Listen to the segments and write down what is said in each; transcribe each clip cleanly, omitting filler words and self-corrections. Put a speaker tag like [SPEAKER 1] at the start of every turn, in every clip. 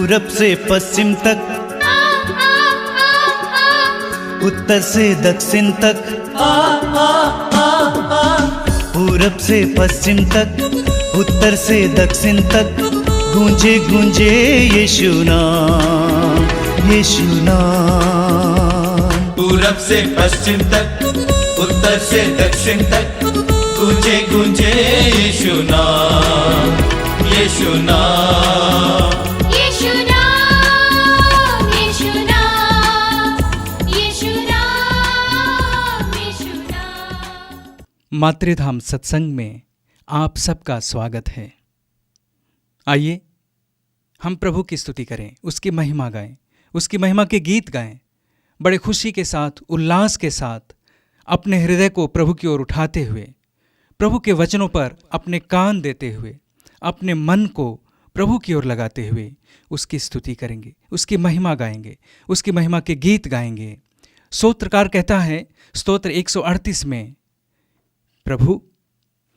[SPEAKER 1] पूरब से पश्चिम तक, उत्तर से दक्षिण तक, पूरब से पश्चिम तक, उत्तर से दक्षिण तक, गूंजे गूंजे यीशु नाम, यीशु नाम।
[SPEAKER 2] पूरब से पश्चिम तक, उत्तर से दक्षिण तक, गूंजे गूंजे यीशु नाम, यीशु नाम।
[SPEAKER 3] मातृधाम सत्संग में आप सबका स्वागत है। आइए हम प्रभु की स्तुति करें, उसकी महिमा गाएं, उसकी महिमा के गीत गाएं, बड़े खुशी के साथ, उल्लास के साथ, अपने हृदय को प्रभु की ओर उठाते हुए, प्रभु के वचनों पर अपने कान देते हुए, अपने मन को प्रभु की ओर लगाते हुए उसकी स्तुति करेंगे, उसकी महिमा गाएंगे, उसकी महिमा के गीत गाएंगे। स्तोत्रकार कहता है स्तोत्र 138 में, प्रभु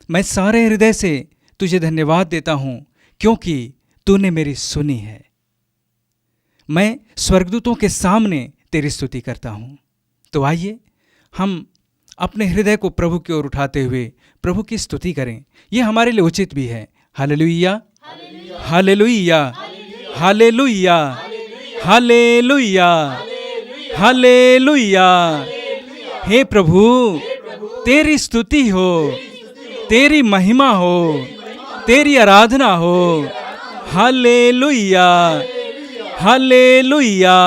[SPEAKER 3] मैं सारे हृदय से तुझे धन्यवाद देता हूं क्योंकि तूने मेरी सुनी है। मैं स्वर्गदूतों के सामने तेरी स्तुति करता हूं। तो आइए हम अपने हृदय को प्रभु की ओर उठाते हुए प्रभु की स्तुति करें। यह हमारे लिए उचित भी है। Hallelujah, hallelujah, hallelujah, hallelujah, hallelujah. हे प्रभु तेरी स्तुति हो, तेरी महिमा हो, तेरी आराधना हो। Hallelujah, hallelujah.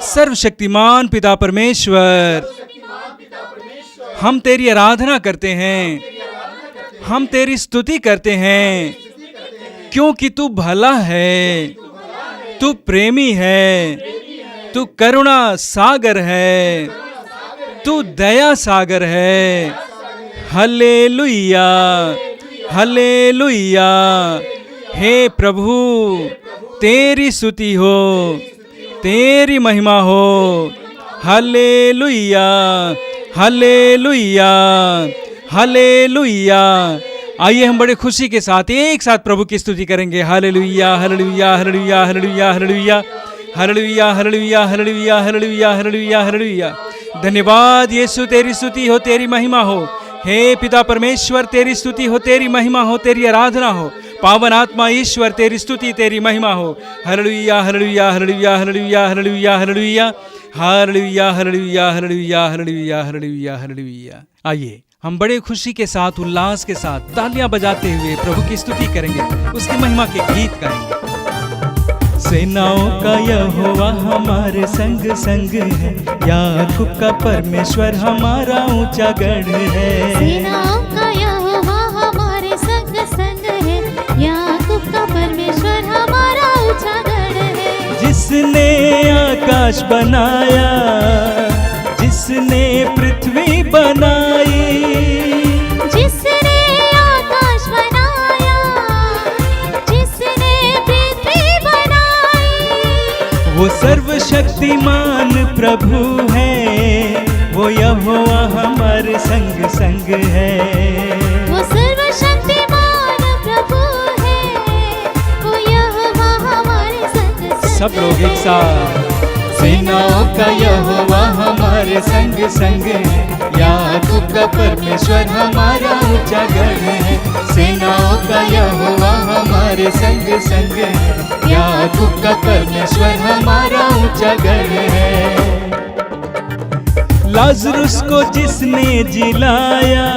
[SPEAKER 3] सर्वशक्तिमान पिता परमेश्वर, हम तेरी आराधना करते हैं, हम तेरी स्तुति करते हैं क्योंकि तू भला है, तू प्रेमी है, तू करुणा सागर है, तू दया सागर है। Hallelujah, hallelujah. हे प्रभु तेरी स्तुति हो, तेरी महिमा हो। Hallelujah, hallelujah, hallelujah. आइए हम बड़े खुशी के साथ एक साथ प्रभु की स्तुति करेंगे। Hallelujah, hallelujah, hallelujah, hallelujah, hallelujah, hallelujah, hallelujah, hallelujah, hallelujah, hallelujah, hallelujah. धन्यवाद यीशु, तेरी स्तुति हो, तेरी महिमा हो। हे पिता परमेश्वर तेरी स्तुति हो, तेरी महिमा हो, तेरी आराधना हो। पावन आत्मा ईश्वर तेरी स्तुति, तेरी महिमा हो। Hallelujah, hallelujah, hallelujah, hallelujah, hallelujah, hallelujah, hallelujah, hallelujah, hallelujah, hallelujah, hallelujah, hallelujah. आइए हम बड़े खुशी के साथ, उल्लास के साथ तालियां बजाते हुए प्रभु की स्तुति करेंगे, उसकी महिमा के गीत गाएंगे। सेनाओं का यहोवा हमारे संग संग है, याकूब का परमेश्वर हमारा ऊंचा गढ़ है।
[SPEAKER 4] सेनाओं का यहोवा हमारे संग संग है, याकूब का परमेश्वर हमारा ऊंचा गढ़ है।
[SPEAKER 3] जिसने आकाश बनाया, जिसने पृथ्वी बनाई,
[SPEAKER 4] जिसने आकाश बनाया, जिसने पृथ्वी बनाई,
[SPEAKER 3] वो सर्वशक्तिमान प्रभु है, वो यहोवा हमारे संग संग है।
[SPEAKER 4] वो सर्वशक्तिमान प्रभु है, वो यहोवा हमारे संग संग है।
[SPEAKER 3] सब लोग एक साथ। सेनाओं का यहोवा हमारे संग संग है, याकूब का परमेश्वर हमारा ऊंचा गढ़ है। सेनाओं का यहोवा हमारे संग संग है, याकूब का परमेश्वर हमारा ऊंचा गढ़ है। लाजरुस को जिसने जिलाया,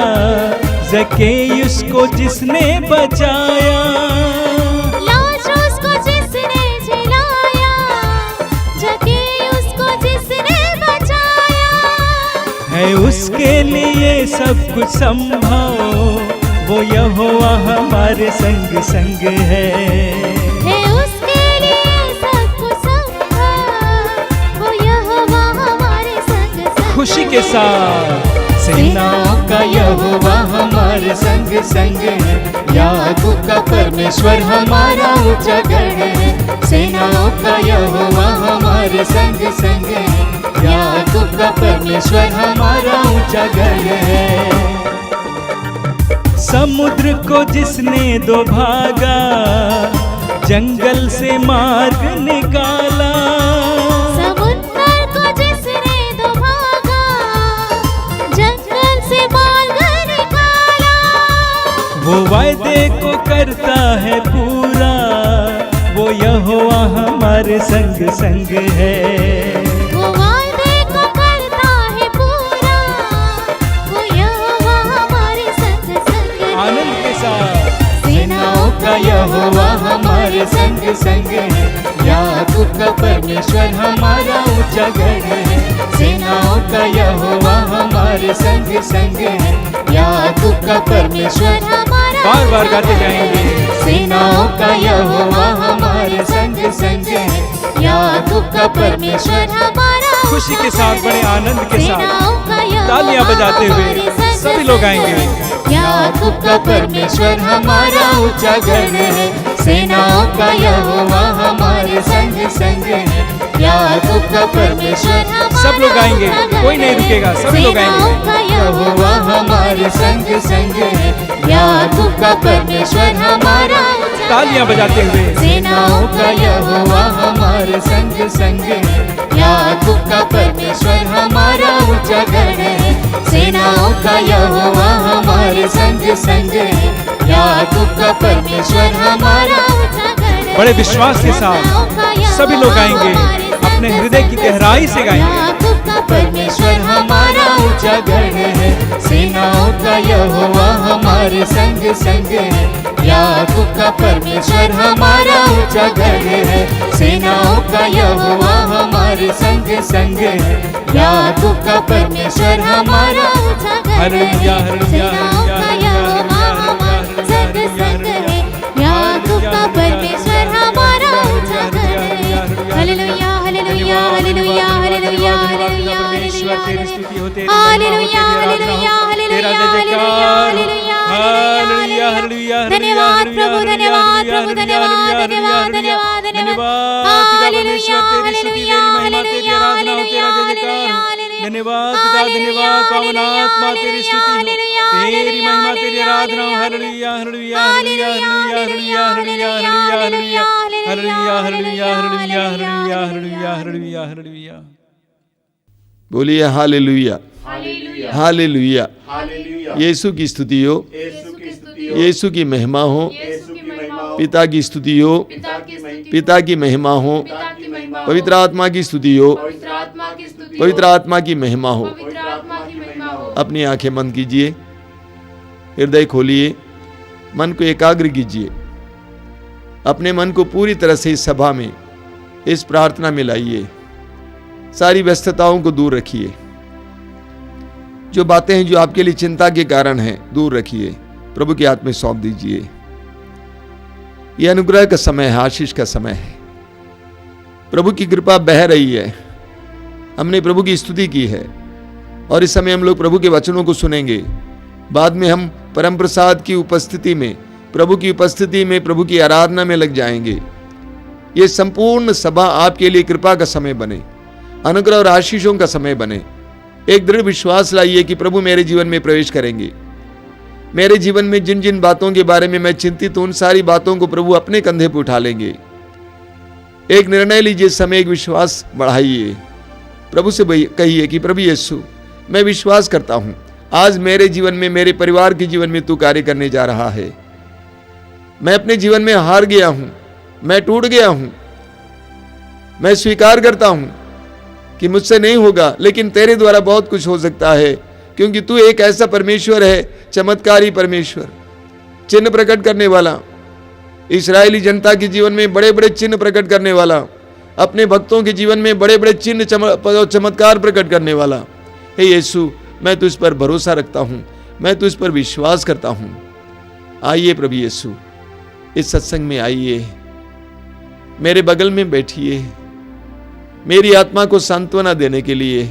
[SPEAKER 3] ज़केयुस को जिसने बचाया,
[SPEAKER 4] को जिसने
[SPEAKER 3] है उसके लिए सब कुछ संभव, वो यहोवा हमारे संग संग है।
[SPEAKER 4] उसके लिए सब कुछ संभव, वो यहोवा हमारे संग संग
[SPEAKER 3] खुशी के साथ सेनाओं का यहोवा हमारे संग संग है, याकूब का परमेश्वर हमारा ऊंचा गढ़ है। सेनाओं का यहोवा हमारे संग संग है, याकूब का परमेश्वर हमारा ऊंचा गढ़ है। समुद्र को जिसने दो भागा, जंगल से मार्ग निकाला।
[SPEAKER 4] समुद्र को जिसने दो भागा, जंगल से मार्ग निकाला।
[SPEAKER 3] वो वायदे को करता है पूरा, वो यहोवा हमारे संग संग है।
[SPEAKER 4] वो वायदे को करता है पूरा, वो यहोवा हमारे संग संग है।
[SPEAKER 3] आनंद के साथ
[SPEAKER 4] सेनाओं
[SPEAKER 3] का यहोवा हमारे संग संग है, याकूब का परमेश्वर हमारा ऊंचा गढ़ है। सेनाओं का यहोवा हमारे संग संग है, याकूब का परमेश्वर हमारा। बार बार गाते जाएंगे। सेनाओं का यहोवा हमारे संग संग है, याकूब का परमेश्वर हमारा। खुशी के साथ, बड़े आनंद के साथ तालियां बजाते हुए सभी लोग आएंगे। याकूब का परमेश्वर हमारा ऊंचा गढ़ है। सेनाओं का यहोवा हमारे संग संग है, याकूब का परमेश्वर। सब लोग आएंगे, कोई नहीं रुकेगा, सभी लोग आएंगे। यहोवा हमारे संग संग है, याकूब का परमेश्वर हमारा। तालियां बजाते हुए। सेनाओं का यहोवा हमारे संग संग है, याकूब का परमेश्वर हमारा ऊंचा गढ़ है। सेनाओं का यहोवा हमारे संग संग है, याकूब का परमेश्वर हमारा। बड़े विश्वास के साथ सभी लोग आएंगे, अपने हृदय की गहराई से गाएंगे। याकूब का परमेश्वर हमारा ऊंचा गढ़ है। सेनाओं का यहोवा हमारे संग संग है, याकूब का परमेश्वर हमारा ऊंचा गढ़ है। सेनाओं का यहोवा हमारे संग संग है, याकूब का परमेश्वर हमारा। हालेलुया हालेलुया हालेलुया संग संग है, याकूब का परमेश्वर हमारा ऊंचा गढ़ है। Hallelujah hallelujah hallelujah hallelujah hallelujah परमेश्वर तेरी स्तुति हो, तेरी hallelujah hallelujah hallelujah hallelujah hallelujah hallelujah. धन्यवाद प्रभु, धन्यवाद प्रभु, धन्यवाद धन्यवाद धन्यवाद धन्यवाद। Hallelujah hallelujah hallelujah hallelujah hallelujah. धन्यवाद पिता, धन्यवाद पावन आत्मा, तेरी स्तुति हो, तेरी महिमा, तेरी आराधना। Hallelujah hallelujah hallelujah hallelujah hallelujah hallelujah hallelujah hallelujah hallelujah hallelujah hallelujah hallelujah hallelujah.
[SPEAKER 5] बोलिए हालेलुया हालेलुया। यीशु की स्तुति हो, यीशु की महिमा हो, पिता की स्तुति हो, पिता की महिमा हो, पवित्र आत्मा की स्तुति हो, पवित्र आत्मा की महिमा हो। अपनी आंखें बंद कीजिए, हृदय खोलिए, मन को एकाग्र कीजिए, अपने मन को पूरी तरह से इस सभा में, इस प्रार्थना में लाइए। सारी व्यस्तताओं को दूर रखिए, जो बातें हैं जो आपके लिए चिंता के कारण हैं दूर रखिए, प्रभु के हाथ में सौंप दीजिए। यह अनुग्रह का समय है, आशीष का समय है। प्रभु की कृपा बह रही है। हमने प्रभु की स्तुति की है और इस समय हम लोग प्रभु के वचनों को सुनेंगे। बाद में हम परम प्रसाद की उपस्थिति में, प्रभु की उपस्थिति में, प्रभु की आराधना में लग जाएंगे। ये संपूर्ण सभा आपके लिए कृपा का समय बने, अनुग्रह और आशीषों का समय बने। एक दृढ़ विश्वास लाइए कि प्रभु मेरे जीवन में प्रवेश करेंगे। मेरे जीवन में जिन जिन बातों के बारे में मैं चिंतित हूं, उन सारी बातों को प्रभु अपने कंधे पर उठा लेंगे। एक निर्णय लीजिए, इस समय एक विश्वास बढ़ाइए। प्रभु से कहिए कि प्रभु यीशु, मैं विश्वास करता हूं आज मेरे जीवन में, मेरे परिवार के जीवन में तू कार्य करने जा रहा है। मैं अपने जीवन में हार गया हूं, मैं टूट गया हूं। मैं स्वीकार करता हूं कि मुझसे नहीं होगा, लेकिन तेरे द्वारा बहुत कुछ हो सकता है, क्योंकि तू एक ऐसा परमेश्वर है, चमत्कारी परमेश्वर, चिन्ह प्रकट करने वाला, इस्राएली जनता के जीवन में बड़े बड़े चिन्ह प्रकट करने वाला, अपने भक्तों के जीवन में बड़े बड़े चिन्ह चमत्कार प्रकट करने वाला। हे यीशु, मैं तुझ पर भरोसा रखता हूँ, मैं तुझ पर विश्वास करता हूँ। आइए प्रभु यीशु, इस सत्संग में आइए, मेरे बगल में बैठिए, मेरी आत्मा को सांत्वना देने के लिए,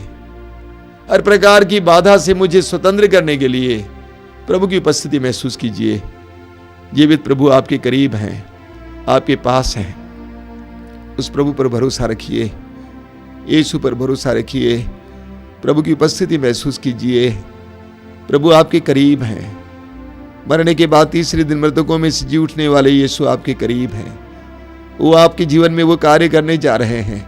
[SPEAKER 5] हर प्रकार की बाधा से मुझे स्वतंत्र करने के लिए प्रभु की उपस्थिति महसूस कीजिए। जीवित प्रभु आपके करीब हैं, आपके पास हैं। उस प्रभु पर भरोसा रखिए, यीशु पर भरोसा रखिए, प्रभु की उपस्थिति महसूस कीजिए। प्रभु आपके करीब हैं। मरने के बाद तीसरे दिन मृतकों में से जी उठने वाले यीशु आपके करीब हैं। वो आपके जीवन में वो कार्य करने जा रहे हैं।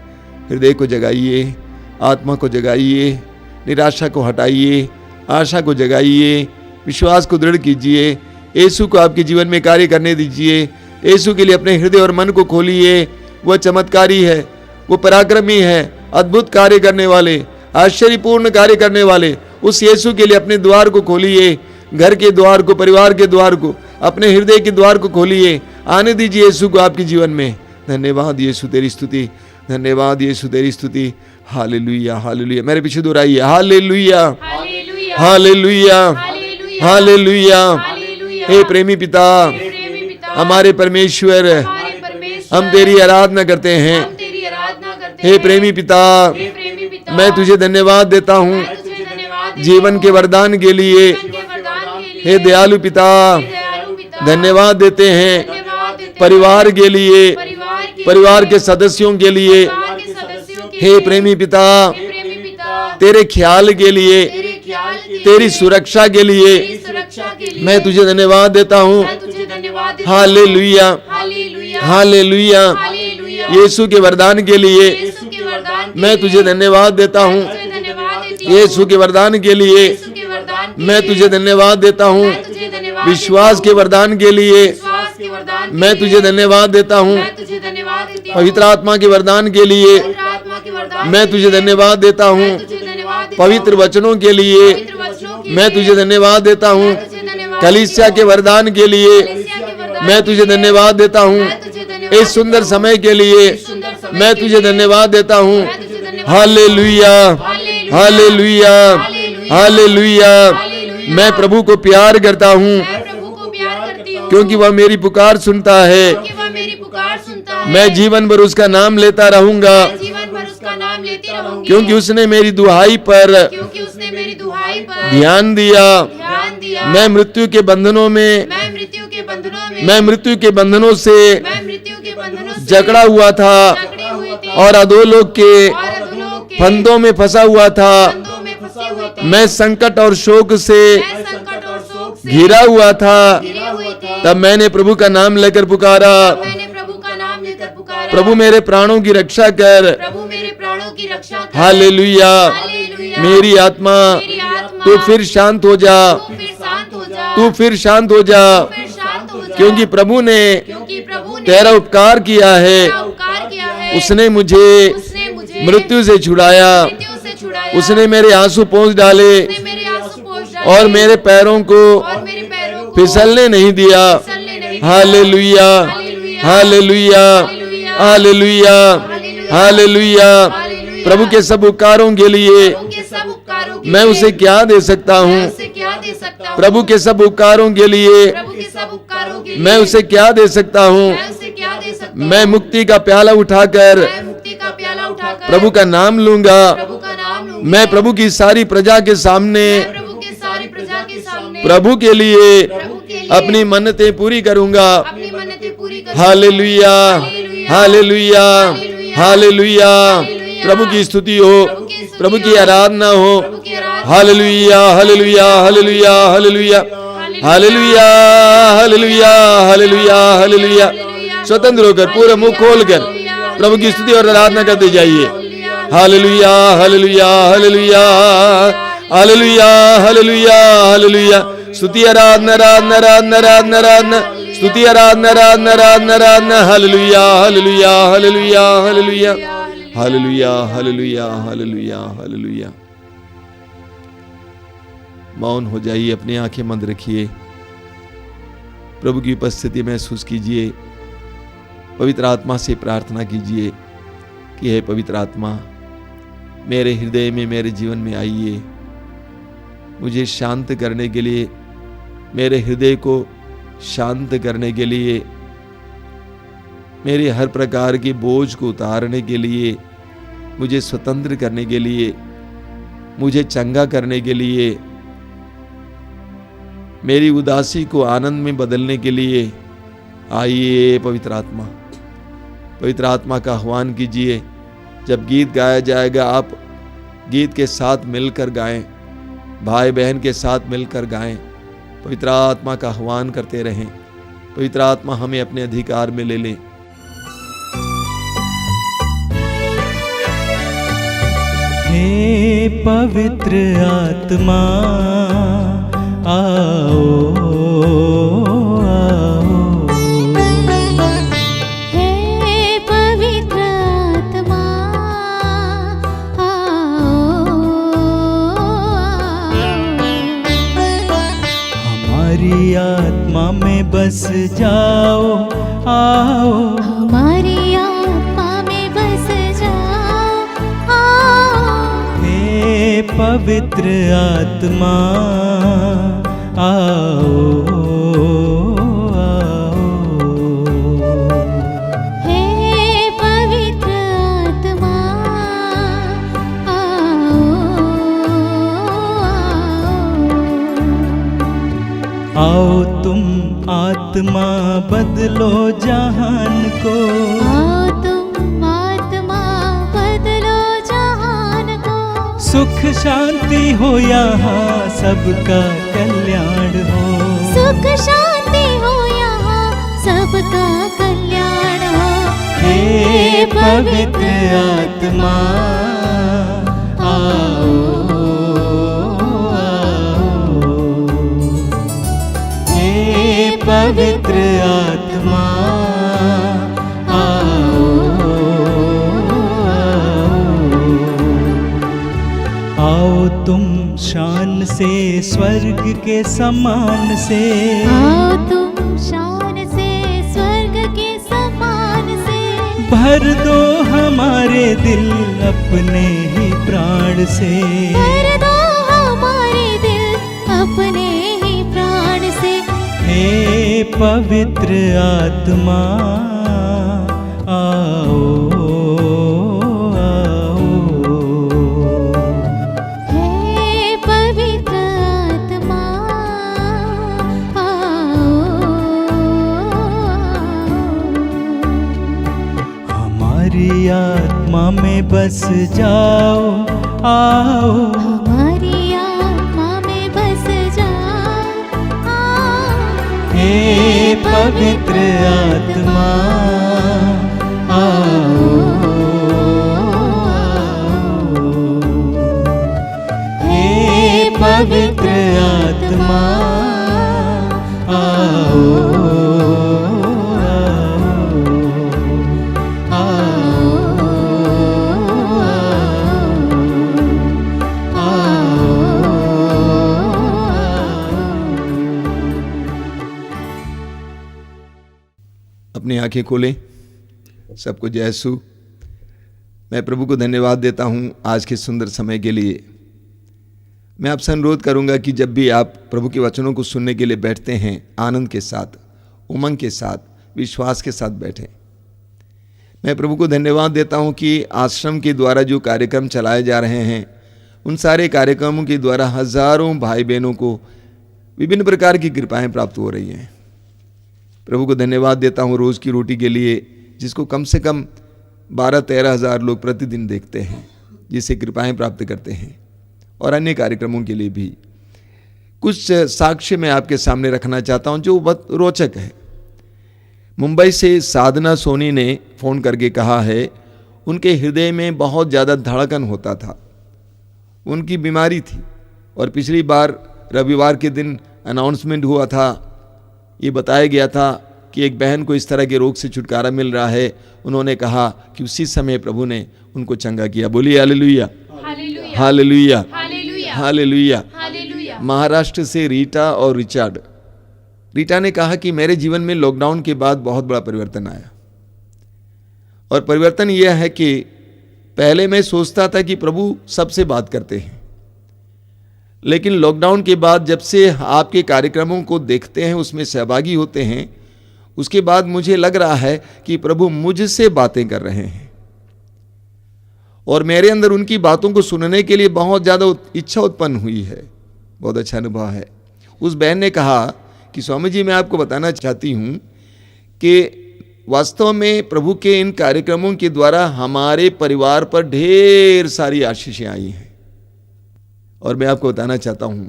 [SPEAKER 5] हृदय को जगाइए, आत्मा को जगाइए, निराशा को हटाइए, आशा को जगाइए, विश्वास को दृढ़ कीजिए। यीशु को आपके जीवन में कार्य करने दीजिए। यीशु के लिए अपने हृदय और मन को खोलिए। वह चमत्कारी है, वो पराक्रमी है, अद्भुत कार्य करने वाले, आश्चर्यपूर्ण कार्य करने वाले उस यीशु के लिए अपने द्वार को खोलिए। घर के द्वार को, परिवार के द्वार को, अपने हृदय के द्वार को खोलिए। आने दीजिए यीशु को आपके जीवन में। धन्यवाद यीशु तेरी स्तुति, धन्यवाद यीशु तेरी स्तुति। Hallelujah, hallelujah. मेरे पीछे दोहराइए, हालेलुया, हालेलुया, हालेलुया। हे प्रेमी पिता, हमारे परमेश्वर, हम तेरी आराधना करते हैं। हे प्रेमी पिता, मैं तुझे धन्यवाद देता हूँ जीवन के वरदान के लिए। हे दयालु पिता, धन्यवाद देते हैं परिवार के लिए, परिवार के सदस्यों के लिए। हे प्रेमी पिता, तेरे ख्याल के लिए, तेरी सुरक्षा के लिए मैं तुझे धन्यवाद देता हूँ। Hallelujah, hallelujah. यीशु के वरदान के लिए मैं तुझे धन्यवाद देता हूँ। यीशु के वरदान के लिए मैं तुझे धन्यवाद देता हूँ। विश्वास के वरदान के लिए मैं तुझे धन्यवाद देता हूँ। पवित्र आत्मा के वरदान के लिए मैं तुझे धन्यवाद देता हूँ। पवित्र वचनों के लिए मैं तुझे धन्यवाद देता हूँ। कलीसिया के वरदान के लिए मैं तुझे धन्यवाद देता हूँ। इस सुंदर समय के लिए मैं तुझे धन्यवाद देता हूँ। Hallelujah, hallelujah, hallelujah. मैं प्रभु को प्यार करता हूँ क्योंकि वह मेरी पुकार सुनता है। मैं जीवन भर उसका नाम लेता रहूंगा क्योंकि उसने मेरी दुहाई पर ध्यान दिया। मैं मृत्यु के बंधनों में, मैं मृत्यु के बंधनों से जकड़ा हुआ था और अधोलोक के फंदों में फंसा हुआ था। मैं संकट और शोक से घिरा हुआ था। तब मैंने प्रभु का नाम लेकर पुकारा, प्रभु मेरे प्राणों की रक्षा कर। हालेलुया। मेरी आत्मा तू फिर शांत हो जा, तू फिर शांत हो जा, क्योंकि प्रभु ने तेरा उपकार किया है। उसने मुझे मृत्यु से छुड़ाया। उसने मेरे आंसू पोंछ डाले और मेरे पैरों को फिसलने नहीं दिया। Hallelujah, hallelujah, hallelujah, hallelujah. प्रभु के सब उपकारों के लिए मैं उसे क्या दे सकता हूँ? प्रभु के सब उपकारों के लिए मैं उसे क्या दे सकता हूँ? मैं मुक्ति का प्याला उठाकर प्रभु का नाम लूंगा। मैं प्रभु की सारी प्रजा के सामने प्रभु के लिए अपनी मन्नतें पूरी करूंगा। Hallelujah, hallelujah, hallelujah. प्रभु की स्तुति हो, प्रभु की आराधना हो। Hallelujah, hallelujah, hallelujah, hallelujah, hallelujah, hallelujah, hallelujah, hallelujah. स्वतंत्र होकर पूरा मुंह खोलकर प्रभु की स्तुति और आराधना करते जाइए। Hallelujah, hallelujah, hallelujah, hallelujah, hallelujah, hallelujah. स्तुति आराधना, आराधना, आराधना, आराधना, आराधना। स्तुति आराधना, आराधना, आराधना, आराधना। Hallelujah, hallelujah, hallelujah, hallelujah, hallelujah, hallelujah, hallelujah, hallelujah. मौन हो जाइए, अपनी आंखें बंद रखिए, प्रभु की उपस्थिति महसूस कीजिए। पवित्र आत्मा से प्रार्थना कीजिए कि हे पवित्र आत्मा, मेरे हृदय में, मेरे जीवन में आइए। मुझे शांत करने के लिए, मेरे हृदय को शांत करने के लिए, मेरे हर प्रकार के बोझ को उतारने के लिए, मुझे स्वतंत्र करने के लिए, मुझे चंगा करने के लिए, मेरी उदासी को आनंद में बदलने के लिए आइए पवित्र आत्मा का आह्वान कीजिए। जब गीत गाया जाएगा आप गीत के साथ मिलकर गाएं, भाई बहन के साथ मिलकर गाएं, पवित्र आत्मा का आह्वान करते रहें। पवित्र आत्मा हमें अपने अधिकार में ले ले।
[SPEAKER 1] हे पवित्र आत्मा आओ आओ,
[SPEAKER 4] हे पवित्र आत्मा आओ,
[SPEAKER 1] हमारी आत्मा में बस जाओ आओ,
[SPEAKER 4] हमारी आत्मा में बस जाओ आओ,
[SPEAKER 1] हे पवित्र आत्मा आओ आओ,
[SPEAKER 4] हे पवित्र आत्मा
[SPEAKER 1] आओ तुम आत्मा बदलो जहान को,
[SPEAKER 4] आओ तुम आत्मा बदलो जहान को,
[SPEAKER 1] सुख शांति हो यहाँ सबका कल्याण हो,
[SPEAKER 4] सुख शांति हो यहाँ सबका कल्याण हो,
[SPEAKER 1] हे पवित्र आत्मा आओ आओ, हे पवित्र आत्मा आओ आओ, आओ तुम शान से स्वर्ग के समान से,
[SPEAKER 4] आओ तुम शान से स्वर्ग के समान से,
[SPEAKER 1] भर दो हमारे दिल अपने ही प्राण से,
[SPEAKER 4] भर दो हमारे दिल अपने ही प्राण से,
[SPEAKER 1] हे पवित्र आत्मा आओ आओ,
[SPEAKER 4] हे पवित्र आत्मा
[SPEAKER 1] हमारी आत्मा में बस जाओ आओ,
[SPEAKER 4] हमारी आत्मा में बस जाओ आओ,
[SPEAKER 1] हे पवित्र आत्मा आओ आओ, हे पवित्र आत्मा आओ
[SPEAKER 5] अपनी आंखें खोलें। सबको जय यीशु। मैं प्रभु को धन्यवाद देता हूं आज के सुंदर समय के लिए। मैं आपसे अनुरोध करूंगा कि जब भी आप प्रभु के वचनों को सुनने के लिए बैठते हैं, आनंद के साथ, उमंग के साथ, विश्वास के साथ बैठें। मैं प्रभु को धन्यवाद देता हूं कि आश्रम के द्वारा जो कार्यक्रम चलाए जा रहे हैं, उन सारे कार्यक्रमों के द्वारा हजारों भाई बहनों को विभिन्न प्रकार की कृपाएं प्राप्त हो रही हैं। प्रभु को धन्यवाद देता हूँ रोज़ की रोटी के लिए, जिसको कम से कम 12-13 हज़ार लोग प्रतिदिन देखते हैं, जिससे कृपाएं प्राप्त करते हैं, और अन्य कार्यक्रमों के लिए भी। कुछ साक्ष्य मैं आपके सामने रखना चाहता हूँ जो बहुत रोचक है। मुंबई से साधना सोनी ने फ़ोन करके कहा है उनके हृदय में बहुत ज़्यादा धड़कन होता था, उनकी बीमारी थी, और पिछली बार रविवार के दिन अनाउंसमेंट हुआ था, ये बताया गया था कि एक बहन को इस तरह के रोग से छुटकारा मिल रहा है। उन्होंने कहा कि उसी समय प्रभु ने उनको चंगा किया। बोलिए हालेलुया, हालेलुया, हालेलुया। महाराष्ट्र से रीटा और रिचर्ड। रीटा ने कहा कि मेरे जीवन में लॉकडाउन के बाद बहुत बड़ा परिवर्तन आया, और परिवर्तन यह है कि पहले मैं सोचता था कि प्रभु सबसे बात करते हैं, लेकिन लॉकडाउन के बाद जब से आपके कार्यक्रमों को देखते हैं, उसमें सहभागी होते हैं, उसके बाद मुझे लग रहा है कि प्रभु मुझसे बातें कर रहे हैं और मेरे अंदर उनकी बातों को सुनने के लिए बहुत ज़्यादा इच्छा उत्पन्न हुई है। बहुत अच्छा अनुभव है। उस बहन ने कहा कि स्वामी जी, मैं आपको बताना चाहती हूँ कि वास्तव में प्रभु के इन कार्यक्रमों के द्वारा हमारे परिवार पर ढेर सारी आशीषें आई हैं और मैं आपको बताना चाहता हूँ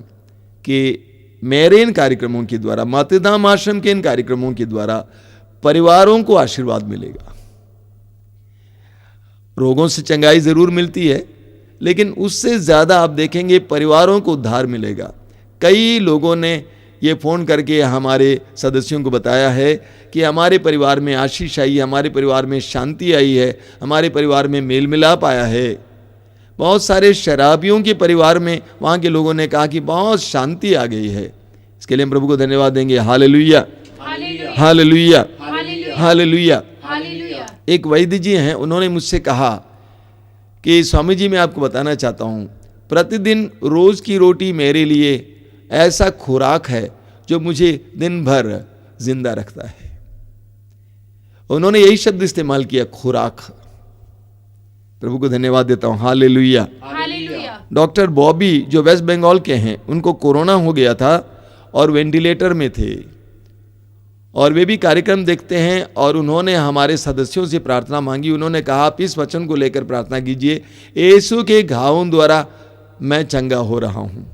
[SPEAKER 5] कि मेरे इन कार्यक्रमों के द्वारा, मातृधाम आश्रम के इन कार्यक्रमों के द्वारा परिवारों को आशीर्वाद मिलेगा। रोगों से चंगाई जरूर मिलती है, लेकिन उससे ज़्यादा आप देखेंगे परिवारों को उद्धार मिलेगा। कई लोगों ने ये फ़ोन करके हमारे सदस्यों को बताया है कि हमारे परिवार में आशीष आई, हमारे परिवार में शांति आई है, हमारे परिवार में मेल मिलाप आया है। बहुत सारे शराबियों के परिवार में वहाँ के लोगों ने कहा कि बहुत शांति आ गई है। इसके लिए हम प्रभु को धन्यवाद देंगे। Hallelujah, hallelujah, hallelujah. एक वैद्य जी हैं, उन्होंने मुझसे कहा कि स्वामी जी, मैं आपको बताना चाहता हूँ, प्रतिदिन रोज़ की रोटी मेरे लिए ऐसा खुराक है जो मुझे दिन भर जिंदा रखता है। उन्होंने यही शब्द इस्तेमाल किया, खुराक। प्रभु को धन्यवाद देता हूँ। हालेलुया। डॉक्टर बॉबी जो वेस्ट बंगाल के हैं, उनको कोरोना हो गया था और वेंटिलेटर में थे और वे भी कार्यक्रम देखते हैं और उन्होंने हमारे सदस्यों से प्रार्थना मांगी। उन्होंने कहा, आप इस वचन को लेकर प्रार्थना कीजिए, यीशु के घावों द्वारा मैं चंगा हो रहा हूँ।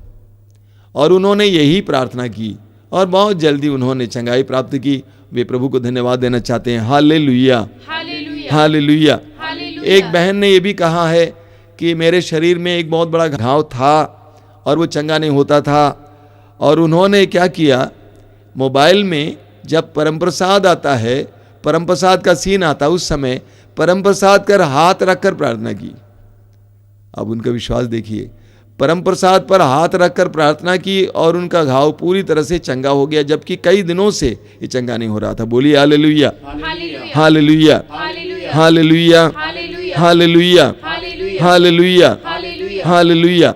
[SPEAKER 5] और उन्होंने यही प्रार्थना की और बहुत जल्दी उन्होंने चंगाई प्राप्त की। वे प्रभु को धन्यवाद देना चाहते हैं। Hallelujah, hallelujah. एक बहन ने यह भी कहा है कि मेरे शरीर में एक बहुत बड़ा घाव था और वो चंगा नहीं होता था, और उन्होंने क्या किया, मोबाइल में जब परम प्रसाद आता है, परम प्रसाद का सीन आता, उस समय परम प्रसाद कर हाथ रखकर प्रार्थना की। अब उनका विश्वास देखिए, परम प्रसाद पर हाथ रखकर प्रार्थना की और उनका घाव पूरी तरह से चंगा हो गया, जबकि कई दिनों से ये चंगा नहीं हो रहा था। बोलिए hallelujah, hallelujah, hallelujah, hallelujah, hallelujah, hallelujah.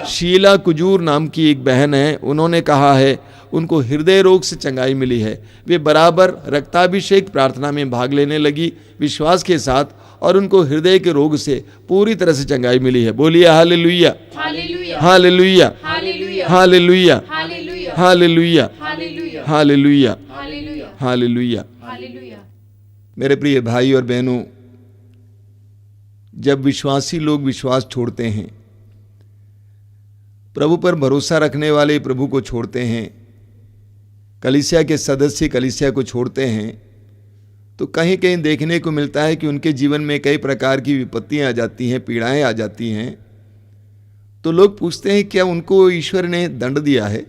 [SPEAKER 5] Sheela Kujur नाम की एक बहन है, उन्होंने कहा है उनको हृदय रोग से चंगाई मिली है। वे बराबर रक्ताभिषेक प्रार्थना में भाग लेने लगी विश्वास के साथ, और उनको हृदय के रोग से पूरी तरह से चंगाई मिली है। बोलिए hallelujah, hallelujah, hallelujah, hallelujah, hallelujah, hallelujah. मेरे प्रिय भाई और बहनों, जब विश्वासी लोग विश्वास छोड़ते हैं, प्रभु पर भरोसा रखने वाले प्रभु को छोड़ते हैं, कलीसिया के सदस्य कलीसिया को छोड़ते हैं, तो कहीं कहीं देखने को मिलता है कि उनके जीवन में कई प्रकार की विपत्तियां आ जाती हैं, पीड़ाएं आ जाती हैं। तो लोग पूछते हैं, क्या उनको ईश्वर ने दंड दिया है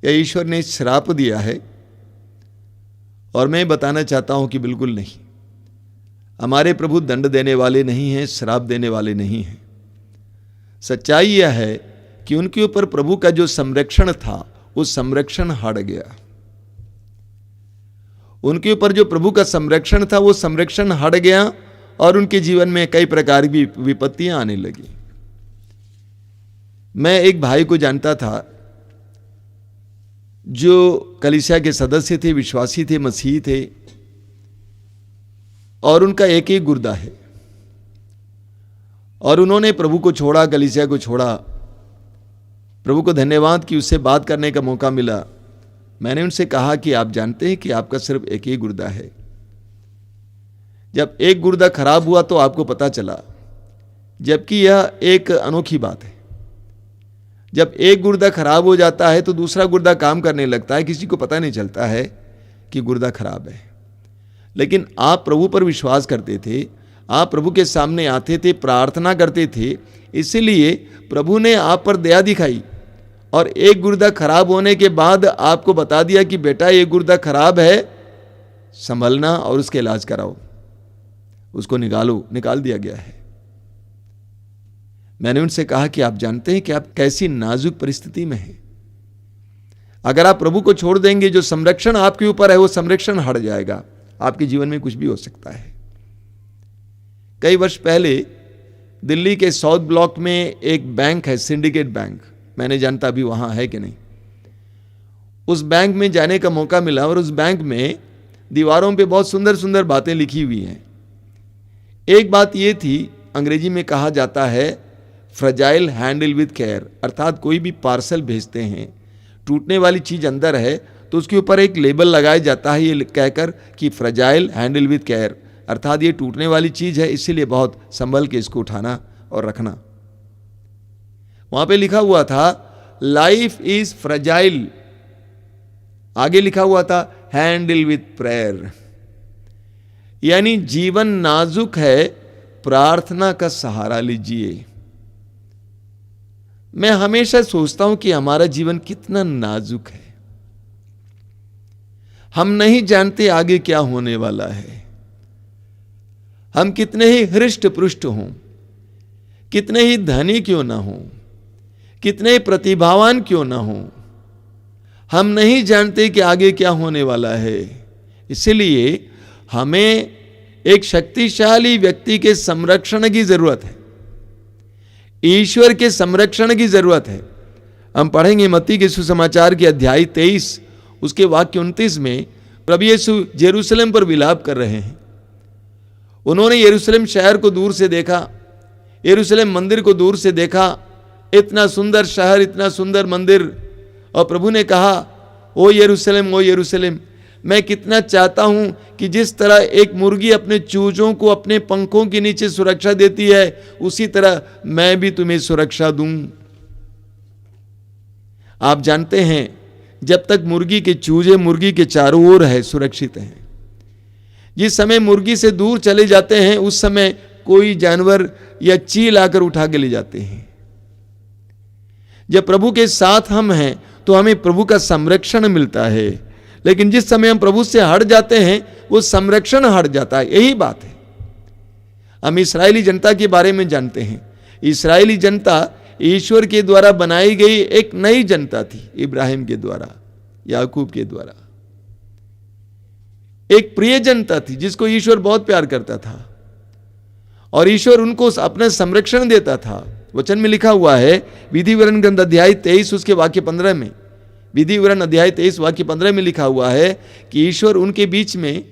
[SPEAKER 5] या ईश्वर ने श्राप दिया है? और मैं बताना चाहता हूं कि बिल्कुल नहीं। हमारे प्रभु दंड देने वाले नहीं हैं, श्राप देने वाले नहीं हैं। सच्चाई यह है कि उनके ऊपर प्रभु का जो संरक्षण था, वो संरक्षण हट गया। उनके ऊपर जो प्रभु का संरक्षण था, वो संरक्षण हट गया और उनके जीवन में कई प्रकार की विपत्तियां आने लगी। मैं एक भाई को जानता था जो कलीसिया के सदस्य थे, विश्वासी थे, मसीही थे, और उनका एक ही गुर्दा है, और उन्होंने प्रभु को छोड़ा, कलीसिया को छोड़ा। प्रभु को धन्यवाद कि उससे बात करने का मौका मिला। मैंने उनसे कहा कि आप जानते हैं कि आपका सिर्फ एक ही गुर्दा है। जब एक गुर्दा खराब हुआ तो आपको पता चला, जबकि यह एक अनोखी बात है। जब एक गुर्दा खराब हो जाता है तो दूसरा गुर्दा काम करने लगता है, किसी को पता नहीं चलता है कि गुर्दा खराब है। लेकिन आप प्रभु पर विश्वास करते थे, आप प्रभु के सामने आते थे, प्रार्थना करते थे, इसलिए प्रभु ने आप पर दया दिखाई और एक गुर्दा खराब होने के बाद आपको बता दिया कि बेटा ये गुर्दा खराब है, संभलना और उसके इलाज कराओ, उसको निकाल दिया गया है। मैंने उनसे कहा कि आप जानते हैं कि आप कैसी नाजुक परिस्थिति में हैं। अगर आप प्रभु को छोड़ देंगे, जो संरक्षण आपके ऊपर है वो संरक्षण हट जाएगा, आपके जीवन में कुछ भी हो सकता है। कई वर्ष पहले दिल्ली के साउथ ब्लॉक में एक बैंक है, सिंडिकेट बैंक। मैंने जानता अभी वहाँ है कि नहीं। उस बैंक में जाने का मौका मिला और उस बैंक में दीवारों पे बहुत सुंदर सुंदर बातें लिखी हुई हैं। एक बात ये थी, अंग्रेजी में कहा जाता है फ्रजाइल हैंडल विद केयर, अर्थात कोई भी पार्सल भेजते हैं, टूटने वाली चीज़ अंदर है तो उसके ऊपर एक लेबल लगाया जाता है ये कहकर कि फ्रजाइल हैंडल विद केयर, अर्थात ये टूटने वाली चीज़ है, इसीलिए बहुत संभल के इसको उठाना और रखना। वहाँ पे लिखा हुआ था लाइफ इज फ्रजाइल, आगे लिखा हुआ था हैंडल विद प्रेयर, यानी जीवन नाजुक है, प्रार्थना का सहारा लीजिए। मैं हमेशा सोचता हूं कि हमारा जीवन कितना नाजुक है। हम नहीं जानते आगे क्या होने वाला है। हम कितने ही हृष्ट पुष्ट हों, कितने ही धनी क्यों ना हों, कितने ही प्रतिभावान क्यों ना हों, हम नहीं जानते कि आगे क्या होने वाला है। इसलिए हमें एक शक्तिशाली व्यक्ति के संरक्षण की जरूरत है, ईश्वर के संरक्षण की जरूरत है। हम पढ़ेंगे मत्ती के सुसमाचार के अध्याय 23 उसके वाक्य 29 में प्रभु यीशु यरूशलेम पर विलाप कर रहे हैं। उन्होंने यरूशलेम शहर को दूर से देखा, यरूशलेम मंदिर को दूर से देखा, इतना सुंदर शहर, इतना सुंदर मंदिर, और प्रभु ने कहा ओ यरूशलेम, ओ यरूशलेम, मैं कितना चाहता हूं कि जिस तरह एक मुर्गी अपने चूजों को अपने पंखों के नीचे सुरक्षा देती है, उसी तरह मैं भी तुम्हें सुरक्षा दूं। आप जानते हैं जब तक मुर्गी के चूजे मुर्गी के चारों ओर है, सुरक्षित हैं। जिस समय मुर्गी से दूर चले जाते हैं उस समय कोई जानवर या चील आकर उठा के ले जाते हैं। जब प्रभु के साथ हम हैं तो हमें प्रभु का संरक्षण मिलता है, लेकिन जिस समय हम प्रभु से हट जाते हैं वो संरक्षण हट जाता है। यही बात है। हम इस्राएली जनता के बारे में जानते हैं। इस्राएली जनता ईश्वर के द्वारा बनाई गई एक नई जनता थी, इब्राहिम के द्वारा, याकूब के द्वारा। एक प्रिय जनता थी जिसको ईश्वर बहुत प्यार करता था और ईश्वर उनको अपना संरक्षण देता था। वचन में लिखा हुआ है विधि विवरण ग्रंथ अध्याय 23 उसके वाक्य 15 में, विधि विवरण अध्याय 23 वाक्य 15 में लिखा हुआ है कि ईश्वर उनके बीच में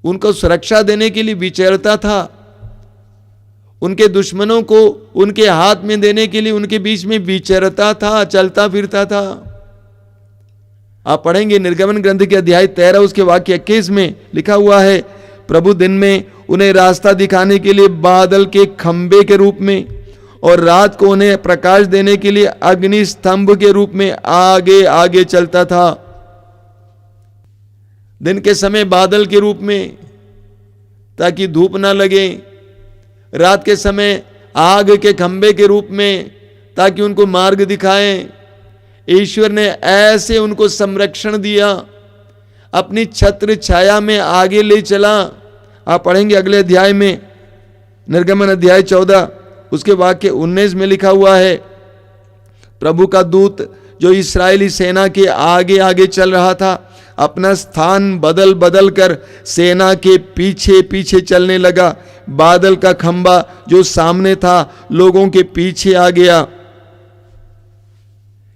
[SPEAKER 5] उनको सुरक्षा देने के लिए विचरता था, उनके दुश्मनों को उनके हाथ में देने के लिए उनके बीच में विचरता था, चलता फिरता था। आप पढ़ेंगे निर्गमन ग्रंथ के अध्याय 13 उसके वाक्य 21 में लिखा हुआ है प्रभु दिन में उन्हें रास्ता दिखाने के लिए बादल के खंबे के रूप में और रात को उन्हें प्रकाश देने के लिए अग्नि स्तंभ के रूप में आगे आगे चलता था। दिन के समय बादल के रूप में ताकि धूप ना लगे, रात के समय आग के खंबे के रूप में ताकि उनको मार्ग दिखाएं। ईश्वर ने ऐसे उनको संरक्षण दिया, अपनी छत्र छाया में आगे ले चला। आप पढ़ेंगे अगले अध्याय में निर्गमन अध्याय 14 उसके वाक्य 19 में लिखा हुआ है प्रभु का दूत जो इस्राएली सेना के आगे आगे चल रहा था अपना स्थान बदल बदल कर सेना के पीछे पीछे चलने लगा। बादल का खंबा जो सामने था लोगों के पीछे आ गया।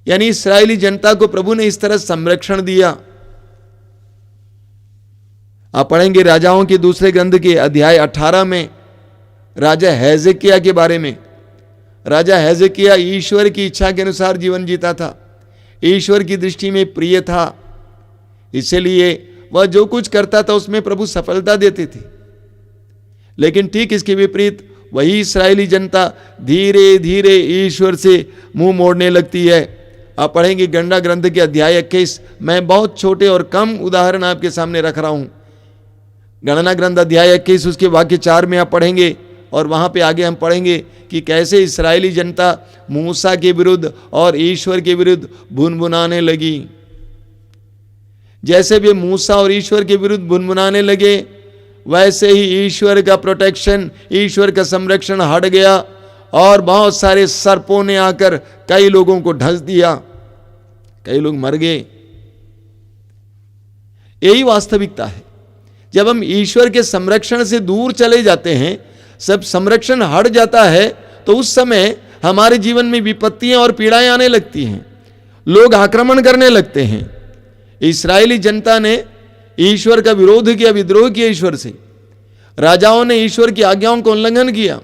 [SPEAKER 5] यानी इस्राएली जनता को प्रभु ने इस तरह संरक्षण दिया। आप पढ़ेंगे राजाओं के दूसरे ग्रंथ के अध्याय 18 में राजा हेजेकिया के बारे में। राजा हेजेकिया ईश्वर की इच्छा के अनुसार जीवन जीता था, ईश्वर की दृष्टि में प्रिय था, इसलिए वह जो कुछ करता था उसमें प्रभु सफलता देते थे। लेकिन ठीक इसके विपरीत वही इस्राएली जनता धीरे धीरे ईश्वर से मुंह मोड़ने लगती है। आप पढ़ेंगे गणना ग्रंथ के अध्याय 21। मैं बहुत छोटे और कम उदाहरण आपके सामने रख रहा हूं। गणना ग्रंथ अध्याय 21 उसके वाक्य 4 में आप पढ़ेंगे और वहां पे आगे हम पढ़ेंगे कि कैसे इस्राएली जनता मूसा के विरुद्ध और ईश्वर के विरुद्ध भुनभुनाने लगी। जैसे वे मूसा और ईश्वर के विरुद्ध भुनभुनाने लगे वैसे ही ईश्वर का प्रोटेक्शन, ईश्वर का संरक्षण हट गया और बहुत सारे सर्पों ने आकर कई लोगों को ढंस दिया, कई लोग मर गए। यही वास्तविकता है। जब हम ईश्वर के संरक्षण से दूर चले जाते हैं, सब संरक्षण हट जाता है, तो उस समय हमारे जीवन में विपत्तियां और पीड़ाएं आने लगती हैं, लोग आक्रमण करने लगते हैं। इस्राएली जनता ने ईश्वर का विरोध किया, विद्रोह किया ईश्वर से। राजाओं ने ईश्वर की आज्ञाओं का उल्लंघन किया।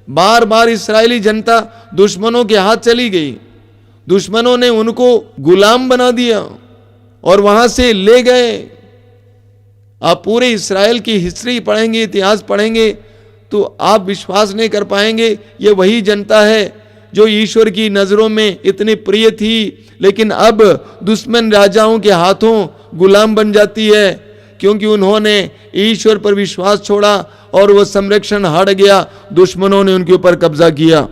[SPEAKER 5] बार बार इस्राएली जनता दुश्मनों के हाथ चली गई। दुश्मनों ने उनको गुलाम बना दिया और वहां से ले गए। आप पूरे इस्राएल की हिस्ट्री पढ़ेंगे, इतिहास पढ़ेंगे, तो आप विश्वास नहीं कर पाएंगे ये वही जनता है जो ईश्वर की नजरों में इतनी प्रिय थी, लेकिन अब दुश्मन राजाओं के हाथों गुलाम बन जाती है, क्योंकि उन्होंने ईश्वर पर विश्वास छोड़ा और वह संरक्षण हट गया, दुश्मनों ने उनके ऊपर कब्जा किया।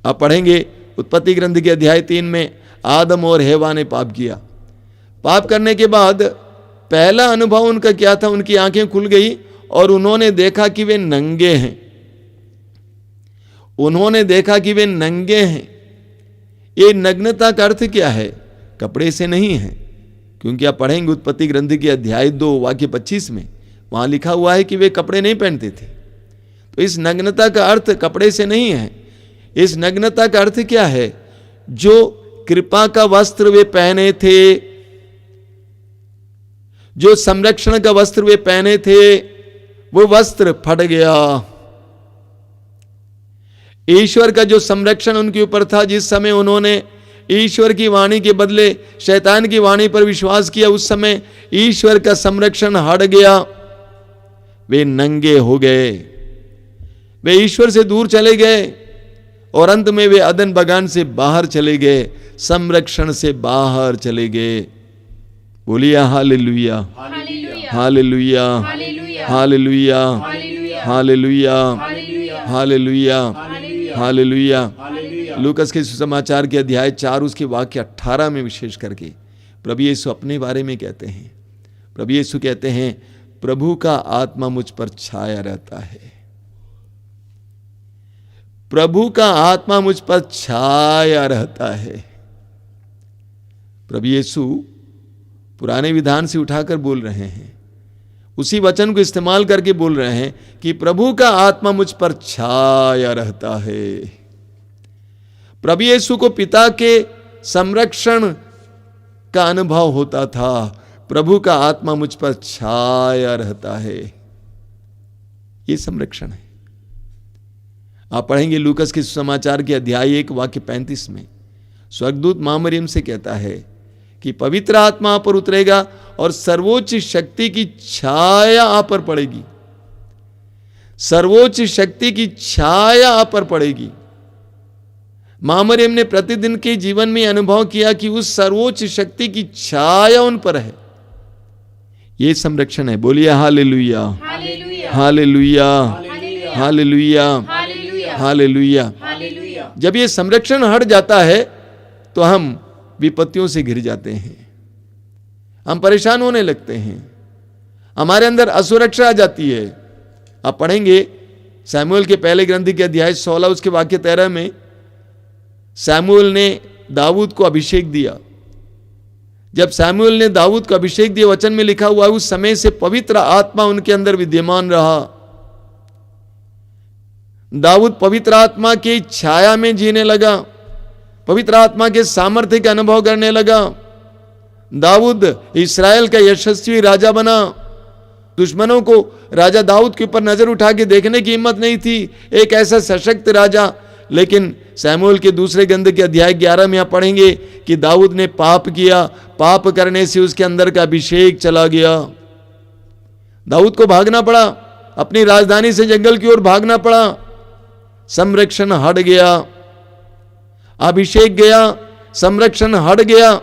[SPEAKER 5] आप पढ़ेंगे उत्पत्ति ग्रंथ के अध्याय 3 में आदम और हेवा ने पाप किया। पाप करने के बाद पहला अनुभव उनका क्या था? उनकी आंखें खुल गई और उन्होंने देखा कि वे नंगे हैं। उन्होंने देखा कि वे नंगे हैं। ये नग्नता का अर्थ क्या है? कपड़े से नहीं है, क्योंकि आप पढ़ेंगे उत्पत्ति ग्रंथ के अध्याय 2 वाक्य 25 में, वहां लिखा हुआ है कि वे कपड़े नहीं पहनते थे। तो इस नग्नता का अर्थ कपड़े से नहीं है। इस नग्नता का अर्थ क्या है? जो कृपा का वस्त्र वे पहने थे, जो संरक्षण का वस्त्र वे पहने थे, वो वस्त्र फट गया। ईश्वर का जो संरक्षण उनके ऊपर था, जिस समय उन्होंने ईश्वर की वाणी के बदले शैतान की वाणी पर विश्वास किया, उस समय ईश्वर का संरक्षण हट गया। वे नंगे हो गए, वे ईश्वर से दूर चले गए और अंत में वे अदन बगान से बाहर चले गए, संरक्षण से बाहर चले गए। बोलिए hallelujah, hallelujah, hallelujah, hallelujah, hallelujah, hallelujah. लूकस के सुसमाचार के अध्याय 4 उसके वाक्य 18 में विशेष करके प्रभु यीशु अपने बारे में कहते हैं। प्रभु यीशु कहते हैं, प्रभु का आत्मा मुझ पर छाया रहता है। प्रभु का आत्मा मुझ पर छाया रहता है। प्रभु यीशु पुराने विधान से उठाकर बोल रहे हैं, उसी वचन को इस्तेमाल करके बोल रहे हैं कि प्रभु का आत्मा मुझ पर छाया रहता है। प्रभु यीशु को पिता के संरक्षण का अनुभव होता था। प्रभु का आत्मा मुझ पर छाया रहता है। ये संरक्षण है। आप पढ़ेंगे लूकस के सुसमाचार के अध्याय 1 वाक्य 35 में, स्वर्गदूत मां मरियम से कहता है कि पवित्र आत्मा आप पर उतरेगा और सर्वोच्च शक्ति की छाया आप पर पड़ेगी। सर्वोच्च शक्ति की छाया आप पर पड़ेगी। मां मरियम ने प्रतिदिन के जीवन में अनुभव किया कि उस सर्वोच्च शक्ति की छाया उन पर है। यह संरक्षण है। बोलिए हालेलुया, हालेलुया, हालेलुया, हालेलुया। जब ये संरक्षण हट जाता है तो हम विपत्तियों से घिर जाते हैं, हम परेशान होने लगते हैं, हमारे अंदर असुरक्षा आ जाती है। आप पढ़ेंगे सैमुएल के पहले ग्रंथ के अध्याय 16 उसके वाक्य 13 में, सैमुएल ने दाऊद को अभिषेक दिया। जब सैमुएल ने दाऊद को अभिषेक दिया, वचन में लिखा हुआ है उस समय से पवित्र आत्मा उनके अंदर विद्यमान रहा। दाऊद पवित्र आत्मा की छाया में जीने लगा, पवित्र आत्मा के सामर्थ्य का अनुभव करने लगा। दाऊद इस्राएल का यशस्वी राजा बना। दुश्मनों को राजा दाऊद के ऊपर नजर उठा के देखने की हिम्मत नहीं थी, एक ऐसा सशक्त राजा। लेकिन सैमुएल के दूसरे ग्रंथ के अध्याय 11 में आप पढ़ेंगे कि दाऊद ने पाप किया, पाप करने से उसके अंदर का अभिषेक चला गया। दाऊद को भागना पड़ा, अपनी राजधानी से जंगल की ओर भागना पड़ा। संरक्षण हट गया, अभिषेक गया, संरक्षण हट गया।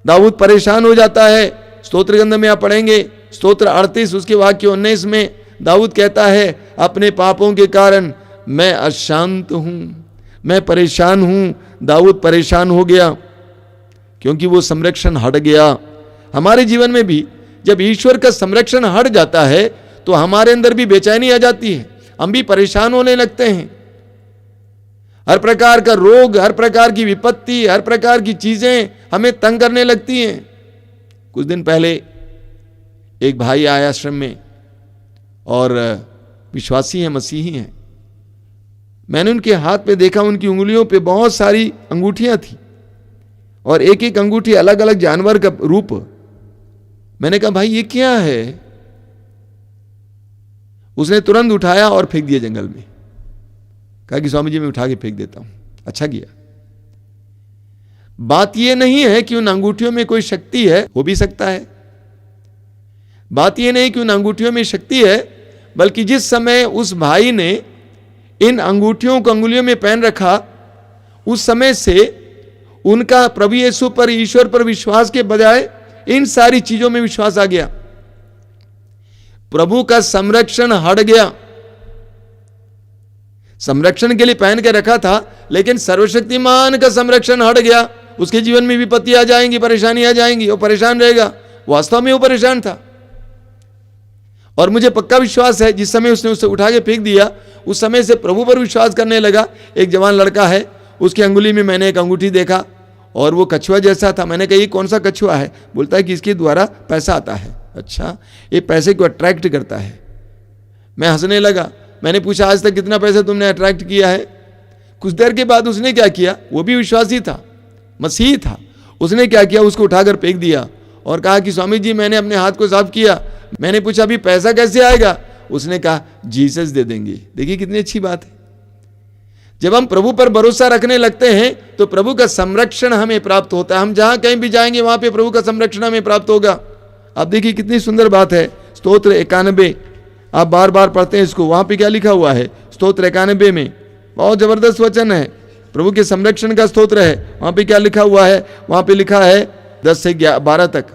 [SPEAKER 5] दाऊद परेशान हो जाता है। स्तोत्र ग्रंथ में आप पढ़ेंगे, स्तोत्र 38 उसके वाक्य 19 में दाऊद कहता है, अपने पापों के कारण मैं अशांत हूं, मैं परेशान हूं। दाऊद परेशान हो गया क्योंकि वो संरक्षण हट गया। हमारे जीवन में भी जब ईश्वर का संरक्षण हट जाता है तो हमारे अंदर भी बेचैनी आ जाती है, हम भी परेशान होने लगते हैं। हर प्रकार का रोग, हर प्रकार की विपत्ति, हर प्रकार की चीजें हमें तंग करने लगती हैं। कुछ दिन पहले एक भाई आया आश्रम में और विश्वासी हैं, मसीही हैं। मैंने उनके हाथ में देखा, उनकी उंगलियों पे बहुत सारी अंगूठियां थी और एक एक अंगूठी अलग अलग जानवर का रूप। मैंने कहा भाई ये क्या है? उसने तुरंत उठाया और फेंक दिया जंगल में। कहा कि स्वामी जी मैं उठा के फेंक देता हूं। अच्छा किया। बात यह नहीं है कि उन अंगूठियों में कोई शक्ति है, हो भी सकता है। बात यह नहीं कि उन अंगूठियों में शक्ति है, बल्कि जिस समय उस भाई ने इन अंगूठियों को अंगुलियों में पहन रखा, उस समय से उनका प्रभु यीशु पर, ईश्वर पर विश्वास के बजाय इन सारी चीजों में विश्वास आ गया। प्रभु का संरक्षण हट गया। संरक्षण के लिए पहन के रखा था, लेकिन सर्वशक्तिमान का संरक्षण हट गया। उसके जीवन में विपत्ति आ जाएंगी, परेशानी आ जाएंगी, वो परेशान रहेगा। वास्तव में वो परेशान था और मुझे पक्का विश्वास है जिस समय उसने उसे उठा के फेंक दिया, उस समय से प्रभु पर विश्वास करने लगा। एक जवान लड़का है, उसकी अंगुली में मैंने एक अंगूठी देखा और वो कछुआ जैसा था। मैंने कहा ये कौन सा कछुआ है? बोलता है कि इसके द्वारा पैसा आता है। अच्छा, ये पैसे को अट्रैक्ट करता है। मैं हंसने लगा। मैंने पूछा आज तक कितना पैसा तुमने अट्रैक्ट किया है? कुछ देर के बाद उसने क्या किया, वो भी विश्वासी था, मसीही था। उसने क्या किया, उसको उठाकर फेंक दिया और कहा कि स्वामी जी मैंने अपने हाथ को साफ किया। मैंने पूछा अभी पैसा कैसे आएगा? उसने कहा जीसस दे देंगे। देखिए कितनी अच्छी बात है। जब हम प्रभु पर भरोसा रखने लगते हैं तो प्रभु का संरक्षण हमें प्राप्त होता है। हम जहां कहीं भी जाएंगे वहां पे प्रभु का संरक्षण हमें प्राप्त होगा। आप देखिए कितनी सुंदर बात है। स्तोत्र 91 आप बार बार पढ़ते हैं इसको, वहां पे क्या लिखा हुआ है? स्तोत्र 91 में बहुत जबरदस्त वचन है, प्रभु के संरक्षण का स्तोत्र है। वहां पे क्या लिखा हुआ है? वहां पे लिखा है 10 से 12 तक,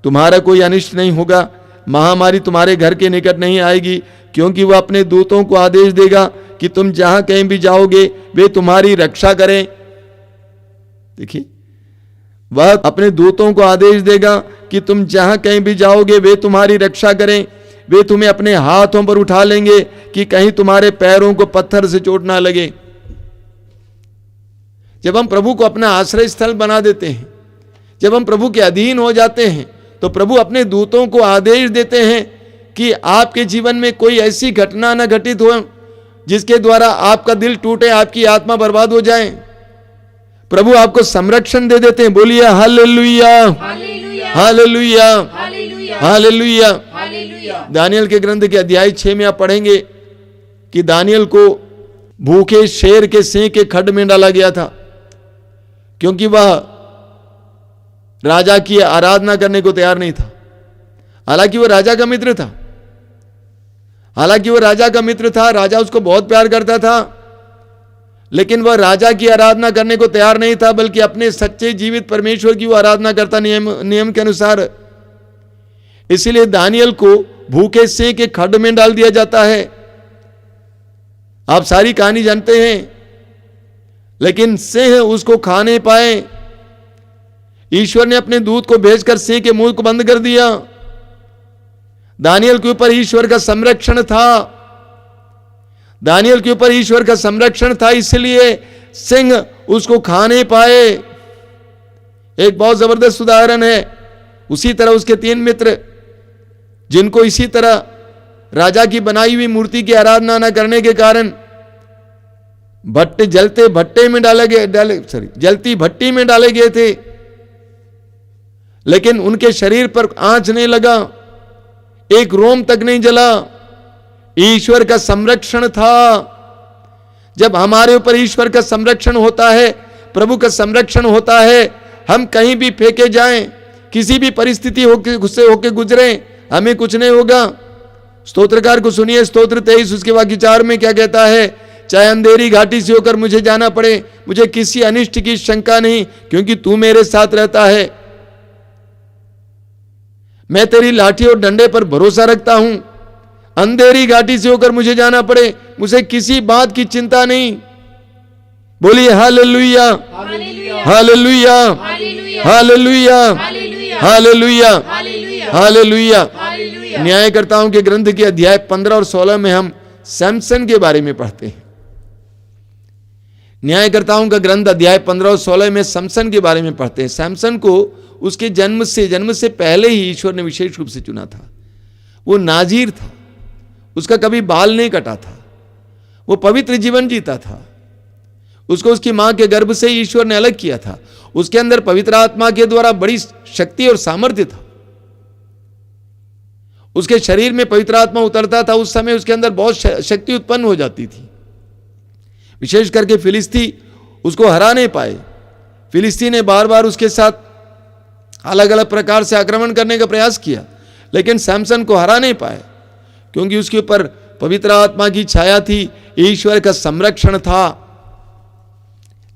[SPEAKER 5] तुम्हारा कोई अनिष्ट नहीं होगा, महामारी तुम्हारे घर के निकट नहीं आएगी, क्योंकि वह अपने दूतों को आदेश देगा कि तुम जहां कहीं भी जाओगे वे तुम्हारी रक्षा करें। देखिए, वह अपने दूतों को आदेश देगा कि तुम जहां कहीं भी जाओगे वे तुम्हारी रक्षा करें। वे तुम्हें अपने हाथों पर उठा लेंगे कि कहीं तुम्हारे पैरों को पत्थर से चोट ना लगे। जब हम प्रभु को अपना आश्रय स्थल बना देते हैं, जब हम प्रभु के अधीन हो जाते हैं, तो प्रभु अपने दूतों को आदेश देते हैं कि आपके जीवन में कोई ऐसी घटना न घटित हो जिसके द्वारा आपका दिल टूटे, आपकी आत्मा बर्बाद हो जाए। प्रभु आपको संरक्षण दे देते हैं। बोलिए हालेलुया, हालेलुया, हालेलुया। दानियल के ग्रंथ के अध्याय 6 में आप पढ़ेंगे कि दानियल को भूखे शेर के सिंह के खड्ड में डाला गया था, क्योंकि वह राजा की आराधना करने को तैयार नहीं था। हालांकि वह राजा का मित्र था, हालांकि वह राजा का मित्र था, राजा उसको बहुत प्यार करता था, लेकिन वह राजा की आराधना करने को तैयार नहीं था, बल्कि अपने सच्चे जीवित परमेश्वर की वो आराधना करता नियम के अनुसार। इसीलिए दानियल को भूखे सिंह के खड्ड में डाल दिया जाता है। आप सारी कहानी जानते हैं, लेकिन सिंह उसको खा नहीं पाए। ईश्वर ने अपने दूत को भेजकर सिंह के मुंह को बंद कर दिया। दानियल के ऊपर ईश्वर का संरक्षण था, दानियल के ऊपर ईश्वर का संरक्षण था, इसलिए सिंह उसको खा नहीं पाए। एक बहुत जबरदस्त उदाहरण है। उसी तरह उसके 3 मित्र, जिनको इसी तरह राजा की बनाई हुई मूर्ति की आराधना न करने के कारण जलती भट्टी में डाले गए थे, लेकिन उनके शरीर पर आंच नहीं लगा, एक रोम तक नहीं जला। ईश्वर का संरक्षण था। जब हमारे ऊपर ईश्वर का संरक्षण होता है, प्रभु का संरक्षण होता है, हम कहीं भी फेंके जाएं, किसी भी परिस्थिति से होके गुजरे, हमें कुछ नहीं होगा। स्तोत्रकार को सुनिए, स्तोत्र 23 उसके वाक्य 4 में क्या कहता है? चाहे अंधेरी घाटी से होकर मुझे जाना पड़े, मुझे किसी अनिष्ट की शंका नहीं, क्योंकि तू मेरे साथ रहता है। मैं तेरी लाठी और डंडे पर भरोसा रखता हूं। अंधेरी घाटी से होकर मुझे जाना पड़े, मुझे किसी बात की चिंता नहीं। बोलिए hallelujah, hallelujah, hallelujah, hallelujah, hallelujah. न्यायकर्ताओं के ग्रंथ के अध्याय 15 और 16 में हम सैमसन के बारे में पढ़ते हैं। न्यायकर्ताओं का ग्रंथ अध्याय 15 और 16 में सैमसन के बारे में पढ़ते हैं। सैमसन को उसके जन्म से पहले ही ईश्वर ने विशेष रूप से चुना था। वो नाजीर था, उसका कभी बाल नहीं कटा था, वो पवित्र जीवन जीता था। उसको उसकी मां के गर्भ से ईश्वर ने अलग किया था। उसके अंदर पवित्र आत्मा के द्वारा बड़ी शक्ति और सामर्थ्य था। उसके शरीर में पवित्र आत्मा उतरता था, उस समय उसके अंदर बहुत शक्ति उत्पन्न हो जाती थी। विशेष करके फिलिस्ती उसको हरा नहीं पाए। फिलिस्ती ने बार बार उसके साथ अलग अलग प्रकार से आक्रमण करने का प्रयास किया, लेकिन सैमसन को हरा नहीं पाए, क्योंकि उसके ऊपर पवित्र आत्मा की छाया थी, ईश्वर का संरक्षण था।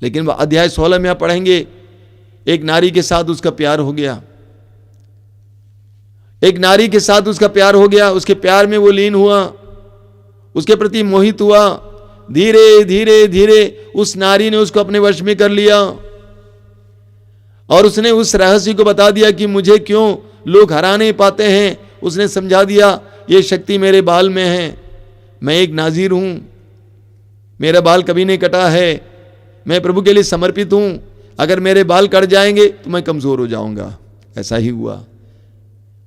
[SPEAKER 5] लेकिन वह अध्याय 16 में आप पढ़ेंगे, एक नारी के साथ उसका प्यार हो गया। एक नारी के साथ उसका प्यार हो गया, उसके प्यार में वो लीन हुआ, उसके प्रति मोहित हुआ। धीरे धीरे धीरे उस नारी ने उसको अपने वश में कर लिया और उसने उस रहस्य को बता दिया कि मुझे क्यों लोग हरा नहीं पाते हैं। उसने समझा दिया, ये शक्ति मेरे बाल में है, मैं एक नाजीर हूं, मेरा बाल कभी नहीं कटा है, मैं प्रभु के लिए समर्पित हूं। अगर मेरे बाल कट जाएंगे तो मैं कमजोर हो जाऊंगा। ऐसा ही हुआ।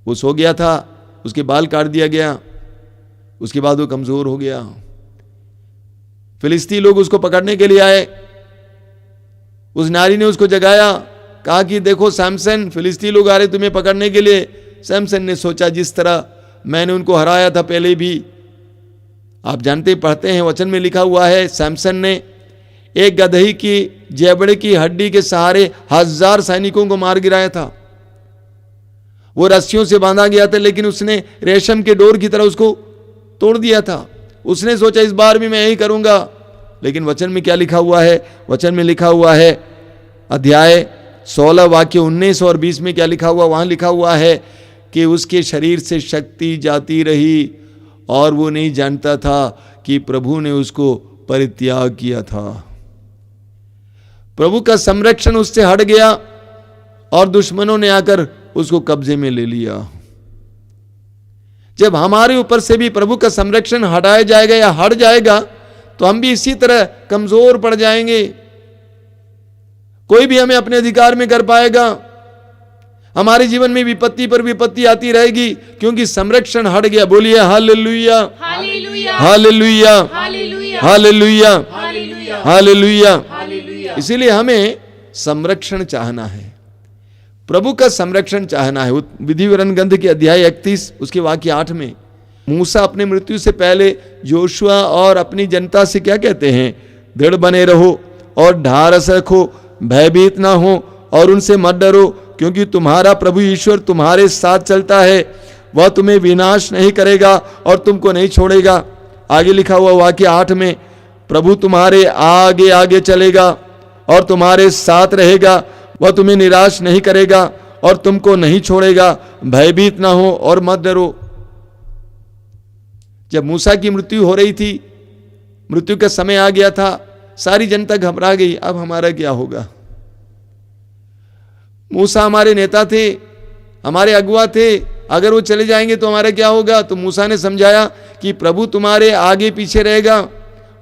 [SPEAKER 5] वो सो गया था, उसके बाल काट दिया गया, उसके बाद वो कमजोर हो गया। फिलिस्ती लोग उसको पकड़ने के लिए आए। उस नारी ने उसको जगाया, कहा कि देखो सैमसन, फिलिस्ती लोग आ रहे तुम्हें पकड़ने के लिए। सैमसन ने सोचा, जिस तरह मैंने उनको हराया था पहले भी, आप जानते पढ़ते हैं वचन में लिखा हुआ है, सैमसन ने एक गदही की जेबड़े की हड्डी के सहारे 1000 सैनिकों को मार गिराया था। वो रस्सियों से बांधा गया था, लेकिन उसने रेशम के डोर की तरह उसको तोड़ दिया था। उसने सोचा इस बार भी मैं यही करूंगा। लेकिन वचन में क्या लिखा हुआ है? वचन में लिखा हुआ है, अध्याय 16 वाक्य 19 और 20 में क्या लिखा हुआ? वहां लिखा हुआ है कि उसके शरीर से शक्ति जाती रही और वो नहीं जानता था कि प्रभु ने उसको परित्याग किया था। प्रभु का संरक्षण उससे हट गया और दुश्मनों ने आकर उसको कब्जे में ले लिया। जब हमारे ऊपर से भी प्रभु का संरक्षण हटाया जाएगा या हट जाएगा, तो हम भी इसी तरह कमजोर पड़ जाएंगे। कोई भी हमें अपने अधिकार में कर पाएगा। हमारे जीवन में विपत्ति पर विपत्ति आती रहेगी, क्योंकि संरक्षण हट गया। बोलिए hallelujah, hallelujah, hallelujah, hallelujah, hallelujah. इसीलिए हमें संरक्षण चाहना है, प्रभु का संरक्षण चाहना है। विधि विवरण ग्रंथ के अध्याय 31 उसके वाक्य 8 में मूसा अपने मृत्यु से पहले जोशुआ और अपनी जनता से क्या कहते हैं? दृढ़ बने रहो और ढारस रखो, भयभीत ना हो और उनसे मत डरो, क्योंकि तुम्हारा प्रभु ईश्वर तुम्हारे साथ चलता है। वह तुम्हें विनाश नहीं करेगा और तुमको नहीं छोड़ेगा। आगे लिखा हुआ वाक्य 8 में, प्रभु तुम्हारे आगे आगे चलेगा और तुम्हारे साथ रहेगा। वह तुम्हें निराश नहीं करेगा और तुमको नहीं छोड़ेगा। भयभीत ना हो और मत डरो। जब मूसा की मृत्यु हो रही थी, मृत्यु का समय आ गया था, सारी जनता घबरा गई। अब हमारा क्या होगा? मूसा हमारे नेता थे, हमारे अगुआ थे, अगर वो चले जाएंगे तो हमारा क्या होगा? तो मूसा ने समझाया कि प्रभु तुम्हारे आगे पीछे रहेगा,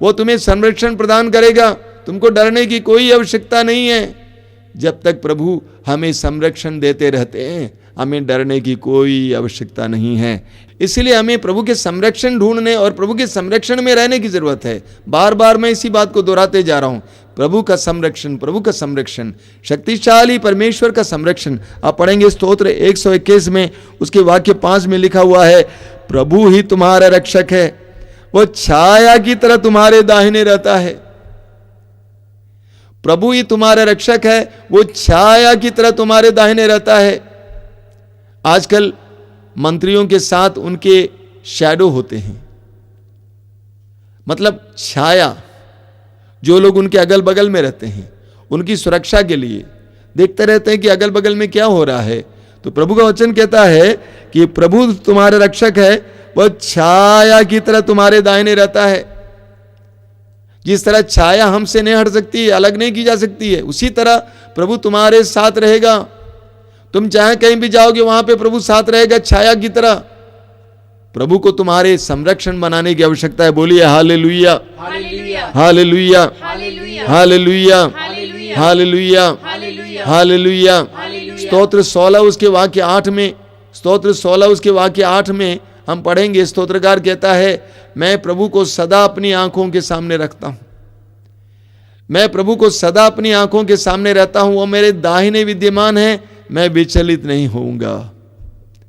[SPEAKER 5] वो तुम्हें संरक्षण प्रदान करेगा, तुमको डरने की कोई आवश्यकता नहीं है। जब तक प्रभु हमें संरक्षण देते रहते हैं, हमें डरने की कोई आवश्यकता नहीं है। इसलिए हमें प्रभु के संरक्षण ढूंढने और प्रभु के संरक्षण में रहने की जरूरत है। बार बार मैं इसी बात को दोहराते जा रहा हूं, प्रभु का संरक्षण, प्रभु का संरक्षण, शक्तिशाली परमेश्वर का संरक्षण। आप पढ़ेंगे स्तोत्र 121 में उसके वाक्य 5 में लिखा हुआ है, प्रभु ही तुम्हारा रक्षक है, वो छाया की तरह तुम्हारे दाहिने रहता है। प्रभु ही तुम्हारा रक्षक है, वो छाया की तरह तुम्हारे दाहिने रहता है। आजकल मंत्रियों के साथ उनके शैडो होते हैं, मतलब छाया। जो लोग उनके अगल बगल में रहते हैं, उनकी सुरक्षा के लिए देखते रहते हैं कि अगल बगल में क्या हो रहा है। तो प्रभु का वचन कहता है कि प्रभु तुम्हारे रक्षक है, वह छाया की तरह तुम्हारे दाहिने रहता है। जिस तरह छाया हमसे नहीं हट सकती है, अलग नहीं की जा सकती है, उसी तरह प्रभु तुम्हारे साथ रहेगा। तुम चाहे कहीं भी जाओगे, वहां पे प्रभु साथ रहेगा छाया की तरह। प्रभु को तुम्हारे संरक्षण बनाने की आवश्यकता है। बोलिए hallelujah, hallelujah, hallelujah, hallelujah, hallelujah, hallelujah. स्तोत्र 16 उसके वाक्य 8 में, स्तोत्र 16 उसके वाक्य 8 में हम पढ़ेंगे, स्तोत्रकार कहता है, मैं प्रभु को सदा अपनी आंखों के सामने रखता हूं, मैं प्रभु को सदा अपनी आंखों के सामने रहता हूं, वो मेरे दाहिने विद्यमान है, मैं विचलित नहीं होऊंगा।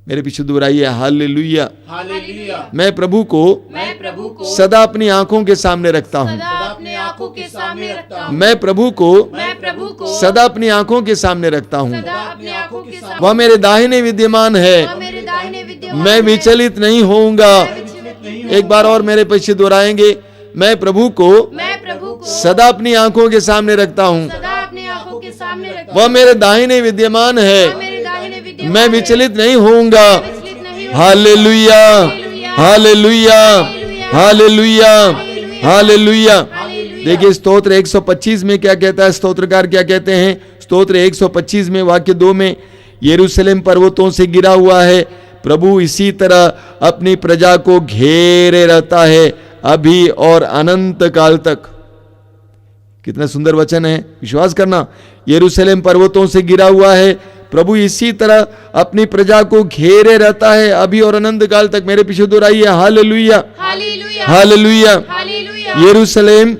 [SPEAKER 5] मेरे पीछे दोहराइए, हालेलुया।
[SPEAKER 6] हालेलुया।
[SPEAKER 5] मैं प्रभु को सदा अपनी आंखों के सामने रखता हूं,
[SPEAKER 6] सदा अपने आंखों के सामने रखता हूँ।
[SPEAKER 5] मैं प्रभु को
[SPEAKER 6] सदा
[SPEAKER 5] सदा अपनी आंखों के सामने रखता हूं,
[SPEAKER 6] अपने आंखों के सामने
[SPEAKER 5] वह मेरे दाहिने विद्यमान है,
[SPEAKER 6] मेरे दाहिने विद्यमान
[SPEAKER 5] मैं विचलित नहीं होऊंगा। एक बार और मेरे पीछे दोहराएंगे, मैं प्रभु को सदा अपनी आंखों के सामने रखता हूं,
[SPEAKER 6] सदा अपने आंखों के सामने रखता
[SPEAKER 5] वह मेरे दाहिने विद्यमान है,
[SPEAKER 6] मेरे दाहिने विद्यमान
[SPEAKER 5] मैं विचलित नहीं होऊंगा। Hallelujah, hallelujah, hallelujah, hallelujah. देखिए स्तोत्र 125 में क्या कहता है, स्तोत्रकार क्या कहते हैं। स्तोत्र 125 में वाक्य 2 में, यरूशलेम पर्वतों से गिरा हुआ है, प्रभु इसी तरह अपनी प्रजा को घेरे रहता है अभी और अनंत काल तक। कितना सुंदर वचन है, विश्वास करना। यरूशलेम पर्वतों से गिरा हुआ है, प्रभु इसी तरह अपनी प्रजा को घेरे रहता है अभी और अनंत काल तक। मेरे पीछे दोहराइए, हालेलुया,
[SPEAKER 6] हालेलुया,
[SPEAKER 5] हालेलुया।
[SPEAKER 6] हालेलुया।
[SPEAKER 5] यरूशलेम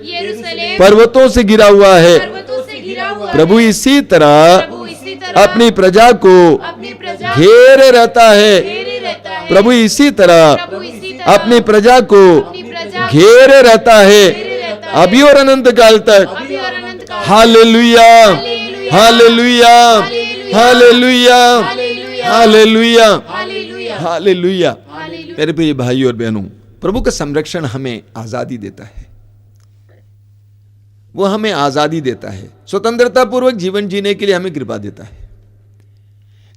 [SPEAKER 5] पर्वतों से गिरा हुआ है,
[SPEAKER 6] पर्वतों से घिरा हुआ
[SPEAKER 5] प्रभु इसी तरह
[SPEAKER 6] इसी तरह
[SPEAKER 5] अपनी प्रजा को
[SPEAKER 6] अपनी प्रजा
[SPEAKER 5] घेरे रहता है,
[SPEAKER 6] घेरे रहता है।
[SPEAKER 5] प्रभु इसी तरह
[SPEAKER 6] इसी तरह
[SPEAKER 5] अपनी प्रजा को
[SPEAKER 6] प्रजा
[SPEAKER 5] घेरे रहता है अभी और अनंत काल तक।
[SPEAKER 6] अभी और अनंत काल।
[SPEAKER 5] Hallelujah, hallelujah, hallelujah, hallelujah,
[SPEAKER 6] hallelujah,
[SPEAKER 5] hallelujah.
[SPEAKER 6] Hallelujah.
[SPEAKER 5] मेरे प्रिय भाई और बहनों, प्रभु का संरक्षण हमें आजादी देता है, वो हमें आजादी देता है, स्वतंत्रता पूर्वक जीवन जीने के लिए हमें कृपा देता है।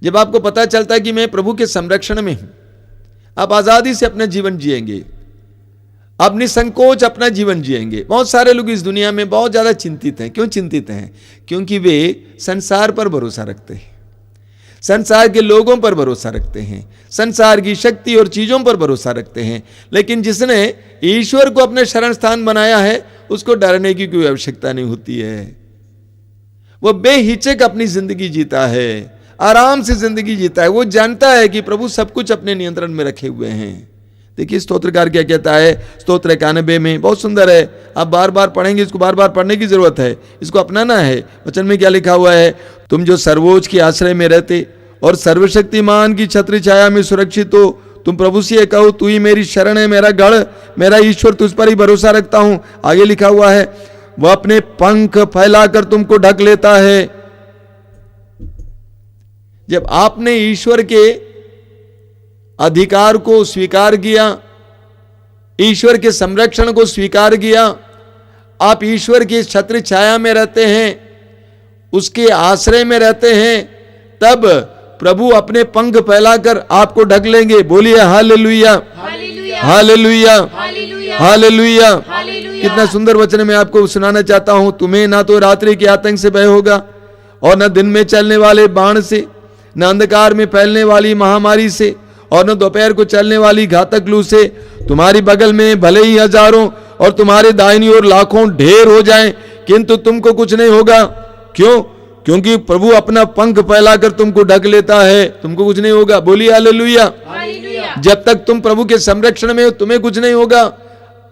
[SPEAKER 5] जब आपको पता चलता है कि मैं प्रभु के संरक्षण में हूं, आप आजादी से अपना जीवन जिएंगे, आप निसंकोच अपना जीवन जिएंगे। बहुत सारे लोग इस दुनिया में बहुत ज्यादा चिंतित हैं। क्यों चिंतित हैं? क्योंकि वे संसार पर भरोसा रखते हैं, संसार के लोगों पर भरोसा रखते हैं, संसार की शक्ति और चीजों पर भरोसा रखते हैं। लेकिन जिसने ईश्वर को अपना शरण स्थान बनाया है, उसको डरने की कोई आवश्यकता नहीं होती है। वो बेहिचक अपनी जिंदगी जीता है, आराम से जिंदगी जीता है। वो जानता है कि प्रभु सब कुछ अपने नियंत्रण में रखे हुए हैं। देखिए स्तोत्रकार क्या कहता है, स्तोत्र 91 में, बहुत सुंदर है। आप बार बार पढ़ेंगे, इसको बार बार पढ़ने की जरूरत है, इसको अपनाना है। वचन में क्या लिखा हुआ है, तुम जो सर्वोच्च के आश्रय में रहते और सर्वशक्तिमान की छत्र छाया में सुरक्षित हो, तुम प्रभु से कहो, तू ही मेरी शरण है, मेरा गढ़, मेरा ईश्वर, तुझ पर ही भरोसा रखता हूं। आगे लिखा हुआ है, वह अपने पंख फैलाकर तुमको ढक लेता है। जब आपने ईश्वर के अधिकार को स्वीकार किया, ईश्वर के संरक्षण को स्वीकार किया, आप ईश्वर की छत्र छाया में रहते हैं, उसके आश्रय में रहते हैं, तब प्रभु अपने पंख फैलाकर आपको ढक लेंगे। बोलिए हालेलुया, हालेलुया, हालेलुया। कितना सुंदर वचन मैं आपको सुनाना चाहता हूं। तुम्हें ना तो रात्रि के आतंक से भय होगा और न दिन में चलने वाले बाण से, न अंधकार में फैलने वाली महामारी से, और न दोपहर को चलने वाली घातक लू से। तुम्हारी बगल में भले ही हजारों और तुम्हारे दाहिनी ओर लाखों ढेर हो जाएं, किंतु तुमको कुछ नहीं होगा। क्यों? क्योंकि प्रभु अपना पंख फैलाकर तुमको ढक लेता है, तुमको कुछ नहीं होगा। बोलिए हालेलुया। जब तक तुम प्रभु के संरक्षण में हो, तुम्हें कुछ नहीं होगा।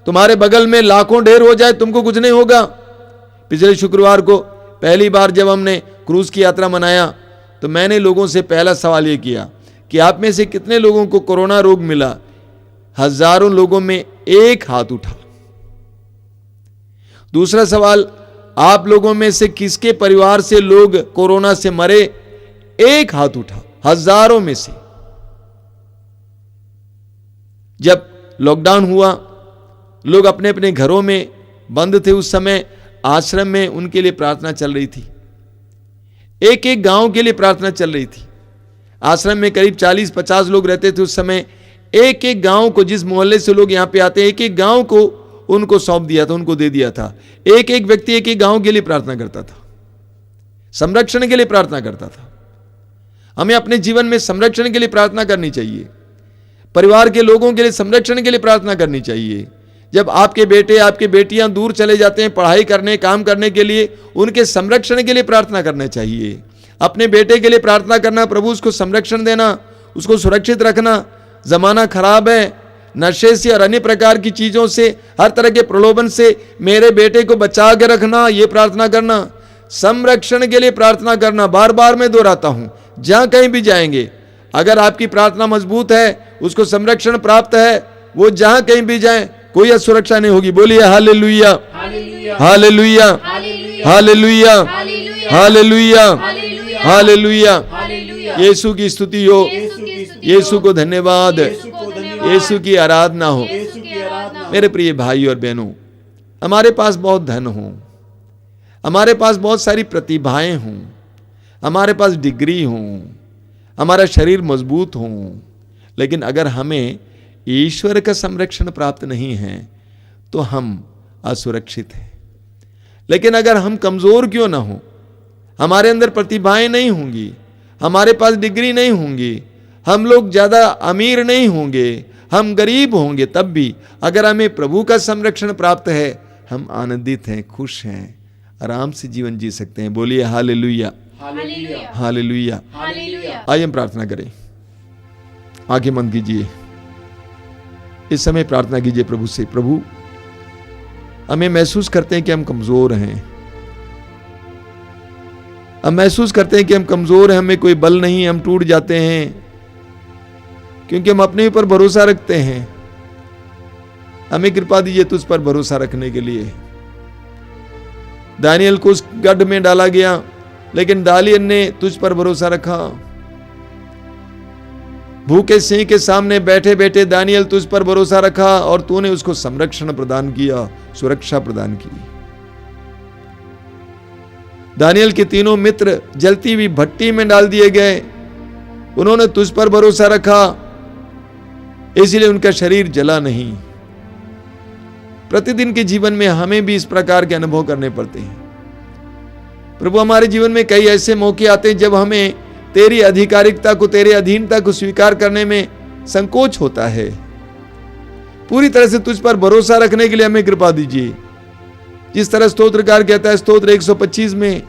[SPEAKER 5] तुम्हारे बगल में लाखों ढेर हो जाए, तुमको कुछ नहीं होगा। पिछले शुक्रवार को पहली बार जब हमने क्रूज की यात्रा मनाया, तो मैंने लोगों से पहला सवाल यह किया कि आप में से कितने लोगों को कोरोना रोग मिला? हजारों लोगों में एक हाथ उठा। दूसरा सवाल, आप लोगों में से किसके परिवार से लोग कोरोना से मरे? एक हाथ उठा, हजारों में से। जब लॉकडाउन हुआ, लोग अपने अपने घरों में बंद थे, उस समय आश्रम में उनके लिए प्रार्थना चल रही थी। एक एक गांव के लिए प्रार्थना चल रही थी। आश्रम में करीब 40-50 लोग रहते थे उस समय। एक एक गांव को, जिस मोहल्ले से लोग यहां पे आते हैं, एक एक गांव को उनको सौंप दिया था, उनको दे दिया था। एक एक व्यक्ति एक एक गांव के लिए प्रार्थना करता था, संरक्षण के लिए प्रार्थना करता था। हमें अपने जीवन में संरक्षण के लिए प्रार्थना करनी चाहिए, परिवार के लोगों के लिए संरक्षण के लिए प्रार्थना करनी चाहिए। जब आपके बेटे, आपके बेटियां दूर चले जाते हैं पढ़ाई करने, काम करने के लिए, उनके संरक्षण के लिए प्रार्थना करना चाहिए। अपने बेटे के लिए प्रार्थना करना, प्रभु उसको संरक्षण देना, उसको सुरक्षित रखना। जमाना खराब है, नशे से और अन्य प्रकार की चीजों से, हर तरह के प्रलोभन से मेरे बेटे को बचा के रखना, ये प्रार्थना करना, संरक्षण के लिए प्रार्थना करना। बार बार मैं दोहराता हूं, जहां कहीं भी जाएंगे, अगर आपकी प्रार्थना मजबूत है, उसको संरक्षण प्राप्त है, वो जहां कहीं भी जाए कोई असुरक्षा नहीं होगी। बोलिए hallelujah, hallelujah, hallelujah, hallelujah, hallelujah. यीशु की स्तुति हो, यीशु को धन्यवाद, यीशु की आराधना हो। मेरे प्रिय भाई और बहनों, हमारे पास बहुत धन हो, हमारे पास बहुत सारी प्रतिभाएं हों, हमारे पास डिग्री हो, हमारा शरीर मजबूत हो, लेकिन अगर हमें ईश्वर का संरक्षण प्राप्त नहीं है तो हम असुरक्षित हैं। लेकिन अगर हम कमजोर क्यों ना हो, हमारे अंदर प्रतिभाएं नहीं होंगी, हमारे पास डिग्री नहीं होंगी, हम लोग ज्यादा अमीर नहीं होंगे, हम गरीब होंगे, तब भी अगर हमें प्रभु का संरक्षण प्राप्त है, हम आनंदित हैं, खुश हैं, आराम से जीवन जी सकते हैं। बोलिए हालेलुया, हालेलुया। आइए हम प्रार्थना करें, आंखें बंद कीजिए, इस समय प्रार्थना कीजिए प्रभु से। प्रभु, हमें महसूस करते हैं कि हम कमजोर हैं, हम महसूस करते हैं कि हम कमजोर हैं, हमें कोई बल नहीं, हम टूट जाते हैं क्योंकि हम अपने ऊपर भरोसा रखते हैं। हमें कृपा दीजिए तुझ पर भरोसा रखने के लिए। दानियल को उस गड्ढ में डाला गया, लेकिन दानियल ने तुझ पर भरोसा रखा। भूखे सिंह के सामने बैठे बैठे दानियल तुझ पर भरोसा रखा और तूने उसको संरक्षण प्रदान किया, सुरक्षा प्रदान की। दानियल के तीनों मित्र जलती हुई भट्टी में डाल दिए गए, उन्होंने तुझ पर भरोसा रखा, इसलिए उनका शरीर जला नहीं। प्रतिदिन के जीवन में हमें भी इस प्रकार के अनुभव करने पड़ते हैं। प्रभु, हमारे जीवन में कई ऐसे मौके आते हैं जब हमें तेरी आधिकारिकता को, तेरी अधीनता को स्वीकार करने में संकोच होता है। पूरी तरह से तुझ पर भरोसा रखने के लिए हमें कृपा दीजिए। जिस तरह स्तोत्रकार कहता है स्तोत्र 125 में,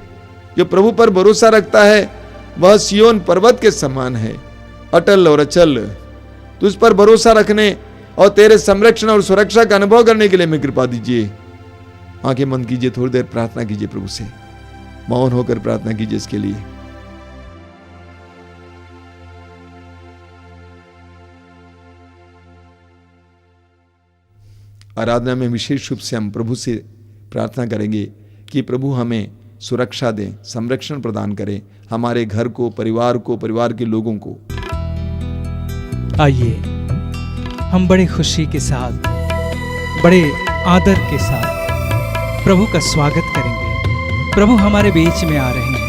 [SPEAKER 5] जो प्रभु पर भरोसा रखता है वह सियोन पर्वत के समान है, अटल और अचल। तुझ पर भरोसा रखने और तेरे संरक्षण और सुरक्षा का अनुभव करने के लिए हमें कृपा दीजिए। आंखें बंद कीजिए, थोड़ी देर प्रार्थना कीजिए प्रभु से, मौन होकर प्रार्थना कीजिए इसके लिए। आराधना में विशेष रूप से हम प्रभु से प्रार्थना करेंगे कि प्रभु हमें सुरक्षा दें, संरक्षण प्रदान करें, हमारे घर को, परिवार को, परिवार के लोगों को।
[SPEAKER 3] आइए हम बड़े खुशी के साथ, बड़े आदर के साथ प्रभु का स्वागत करेंगे। प्रभु हमारे बीच में आ रहे हैं,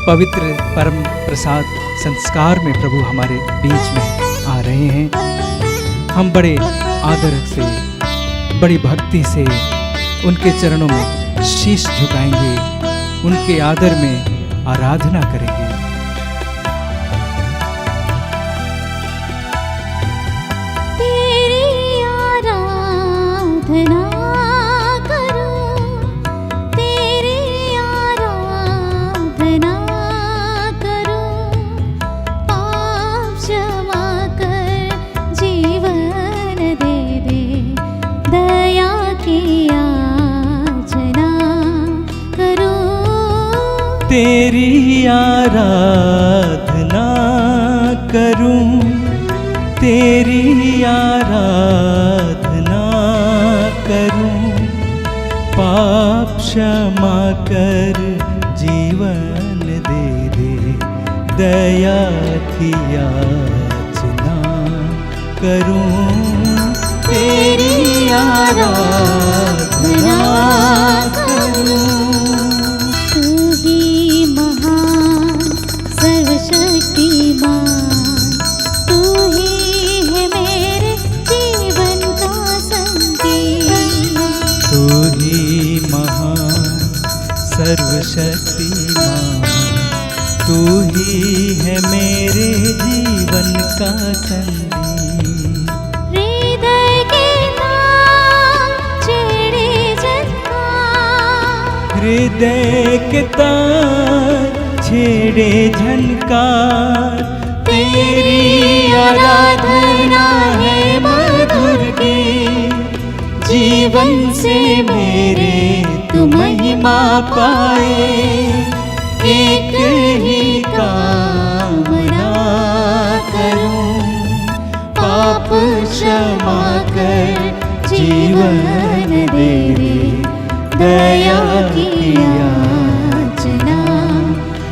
[SPEAKER 3] पवित्र परम प्रसाद संस्कार में प्रभु हमारे बीच में आ रहे हैं। हम बड़े आदर से, बड़ी भक्ति से उनके चरणों में शीश झुकाएंगे, उनके आदर में आराधना करेंगे।
[SPEAKER 4] तेरी आराधना करूं, तेरी आराधना करूं, पाप क्षमा कर जीवन दे दे, दया की याचना करूं।
[SPEAKER 1] तेरी आराधना करूं, तेरी आराधना करूं, पाप क्षमा कर जीवन दे दे, दया की याचना करूं। तेरी आराधना करूं।
[SPEAKER 4] तू ही महान सर्वशक्तिमान, तू ही है मेरे जीवन का संदेश।
[SPEAKER 1] तू ही महान सर्वशक्तिमान, तू ही है मेरे जीवन का संदेश।
[SPEAKER 4] हृदय के तार छेड़े झनकार,
[SPEAKER 1] हृदय के तार छेड़े झनकार, तेरी आराधना है मधुर गीत, जीवन से मेरे तू महिमा पाए। एक ही कामना करूं, पाप क्षमा कर जीवन दे रे, दया की याचना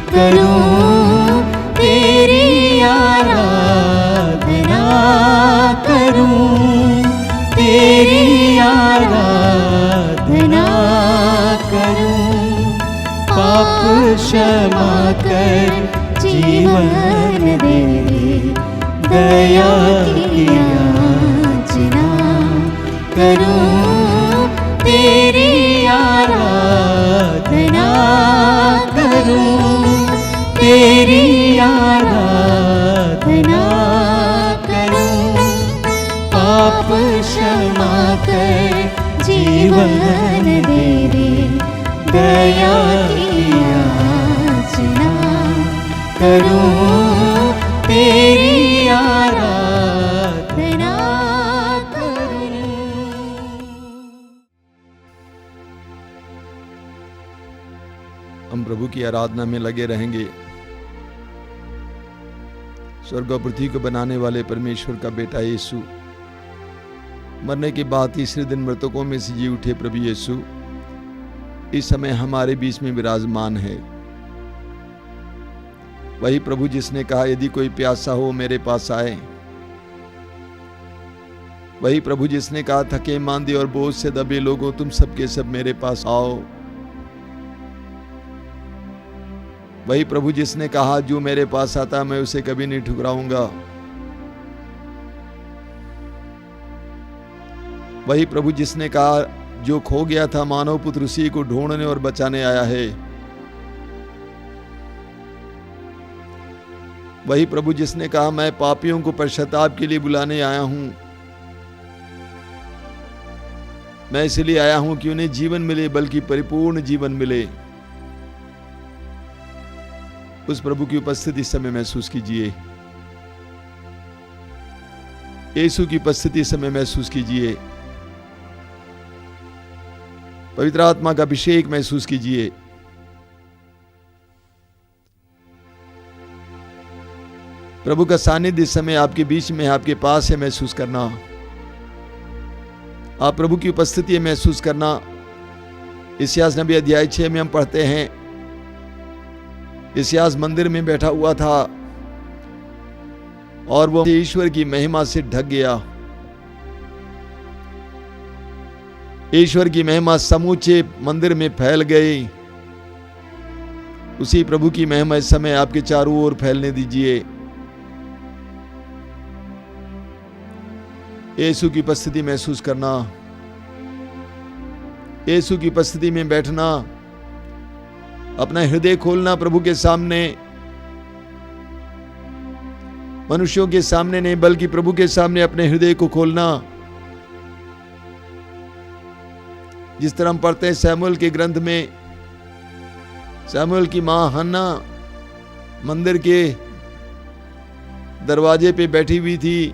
[SPEAKER 1] करूं, तेरी आराधना करूं, तेरी आराधना करूं, पाप क्षमा कर जीवन दे रे, दया की याचना करूं, तेरी आराधना करूं, तेरी आराधना करूं, पाप क्षमा कर जीवन दे रे, दया की याचना करूं, तेरी आराधना करूं।
[SPEAKER 5] हम प्रभु की आराधना में लगे रहेंगे। स्वर्ग और पृथ्वी को बनाने वाले परमेश्वर का बेटा यीशु, मरने के बाद तीसरे दिन मृतकों में से जी उठे प्रभु यीशु इस समय हमारे बीच में विराजमान है। वही प्रभु जिसने कहा यदि कोई प्यासा हो मेरे पास आए। वही प्रभु जिसने कहा थके मांदे और बोझ से दबे लोगों तुम सबके सब मेरे पास आओ। वही प्रभु जिसने कहा जो मेरे पास आता मैं उसे कभी नहीं ठुकराऊंगा। वही प्रभु जिसने कहा जो खो गया था मानव पुत्र उसी को ढूंढने और बचाने आया है। वही प्रभु जिसने कहा मैं पापियों को पश्चाताप के लिए बुलाने आया हूं। मैं इसलिए आया हूं कि उन्हें जीवन मिले, बल्कि परिपूर्ण जीवन मिले। उस प्रभु की उपस्थिति इस समय महसूस कीजिए। यीशु की उपस्थिति इस समय महसूस कीजिए। पवित्र आत्मा का अभिषेक महसूस कीजिए। प्रभु का सानिध्य इस समय आपके बीच में, आपके पास है, महसूस करना। आप प्रभु की उपस्थिति महसूस करना। इस्यास नबी अध्याय 6 में हम पढ़ते हैं, इस्यास मंदिर में बैठा हुआ था और वो ईश्वर की महिमा से ढक गया। ईश्वर की महिमा समूचे मंदिर में फैल गई। उसी प्रभु की महिमा इस समय आपके चारों ओर फैलने दीजिए। यीशु की उपस्थिति महसूस करना, यीशु की उपस्थिति में बैठना, अपना हृदय खोलना प्रभु के सामने। मनुष्यों के सामने नहीं बल्कि प्रभु के सामने अपने हृदय को खोलना। जिस तरह हम पढ़ते हैं शमूएल के ग्रंथ में, शमूएल की मां हन्ना मंदिर के दरवाजे पे बैठी हुई थी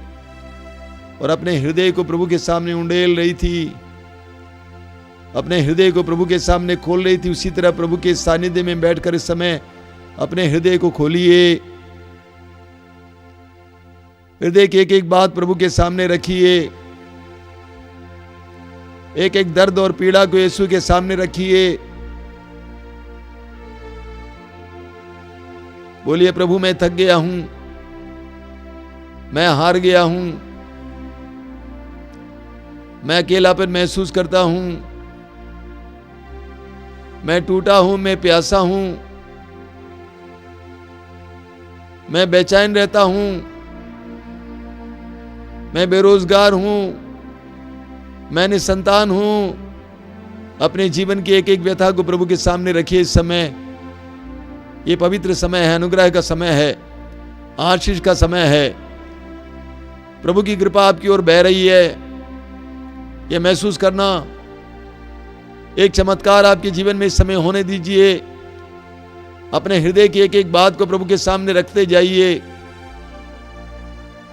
[SPEAKER 5] और अपने हृदय को प्रभु के सामने उंडेल रही थी, अपने हृदय को प्रभु के सामने खोल रही थी। उसी तरह प्रभु के सानिध्य में बैठकर इस समय अपने हृदय को खोलिए। हृदय की एक एक बात प्रभु के सामने रखिए। एक एक दर्द और पीड़ा को यीशु के सामने रखिए। बोलिए प्रभु मैं थक गया हूं, मैं हार गया हूं, मैं अकेलापन महसूस करता हूं, मैं टूटा हूं, मैं प्यासा हूं, मैं बेचैन रहता हूं, मैं बेरोजगार हूं, मैं निसंतान हूं। अपने जीवन की एक एक व्यथा को प्रभु के सामने रखिए। इस समय ये पवित्र समय है, अनुग्रह का समय है, आशीष का समय है। प्रभु की कृपा आपकी ओर बह रही है, यह महसूस करना। एक चमत्कार आपके जीवन में इस समय होने दीजिए। अपने हृदय की एक एक बात को प्रभु के सामने रखते जाइए।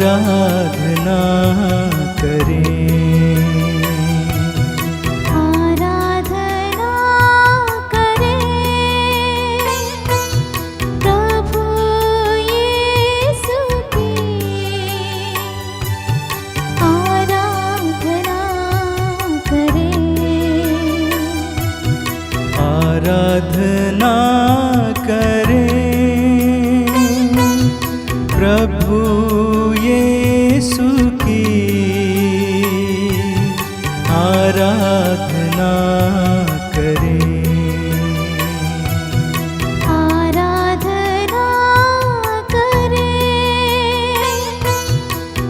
[SPEAKER 1] आराधना करें।
[SPEAKER 4] आराधना करें प्रभु यीशु की। आराधना करें।
[SPEAKER 1] आराधना करें प्रभु यीशु की। आराधना करें।
[SPEAKER 4] आराधना करें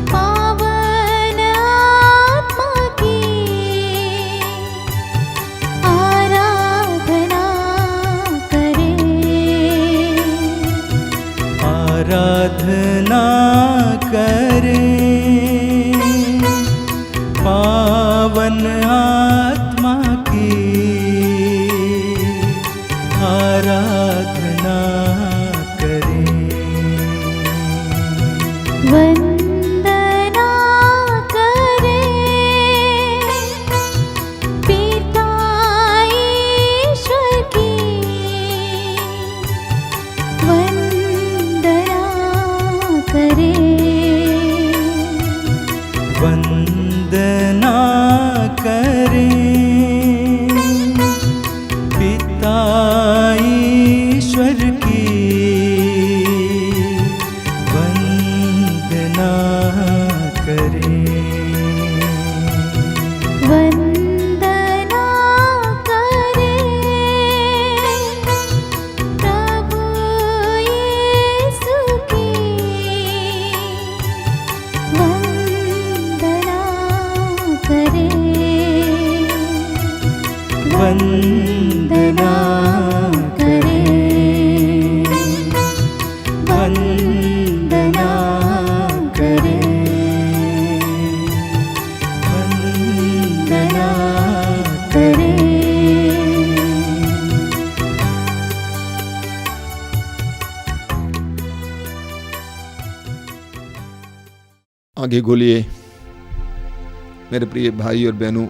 [SPEAKER 4] पावन आत्मा की। आराधना करें।
[SPEAKER 1] आराधना करें पावन आत्मा की। आराधना करें।
[SPEAKER 4] वंदना करें पिता ईश्वर की। वंदना करें।
[SPEAKER 1] वंदना करें पिता ईश्वर की। वंदना करें।
[SPEAKER 4] वंदना करें प्रभु यीशु की। वंदना करें।
[SPEAKER 1] वंदना करें। वंदना करें। वंदना करें।
[SPEAKER 5] आगे खोलिए मेरे प्रिय भाई और बहनों,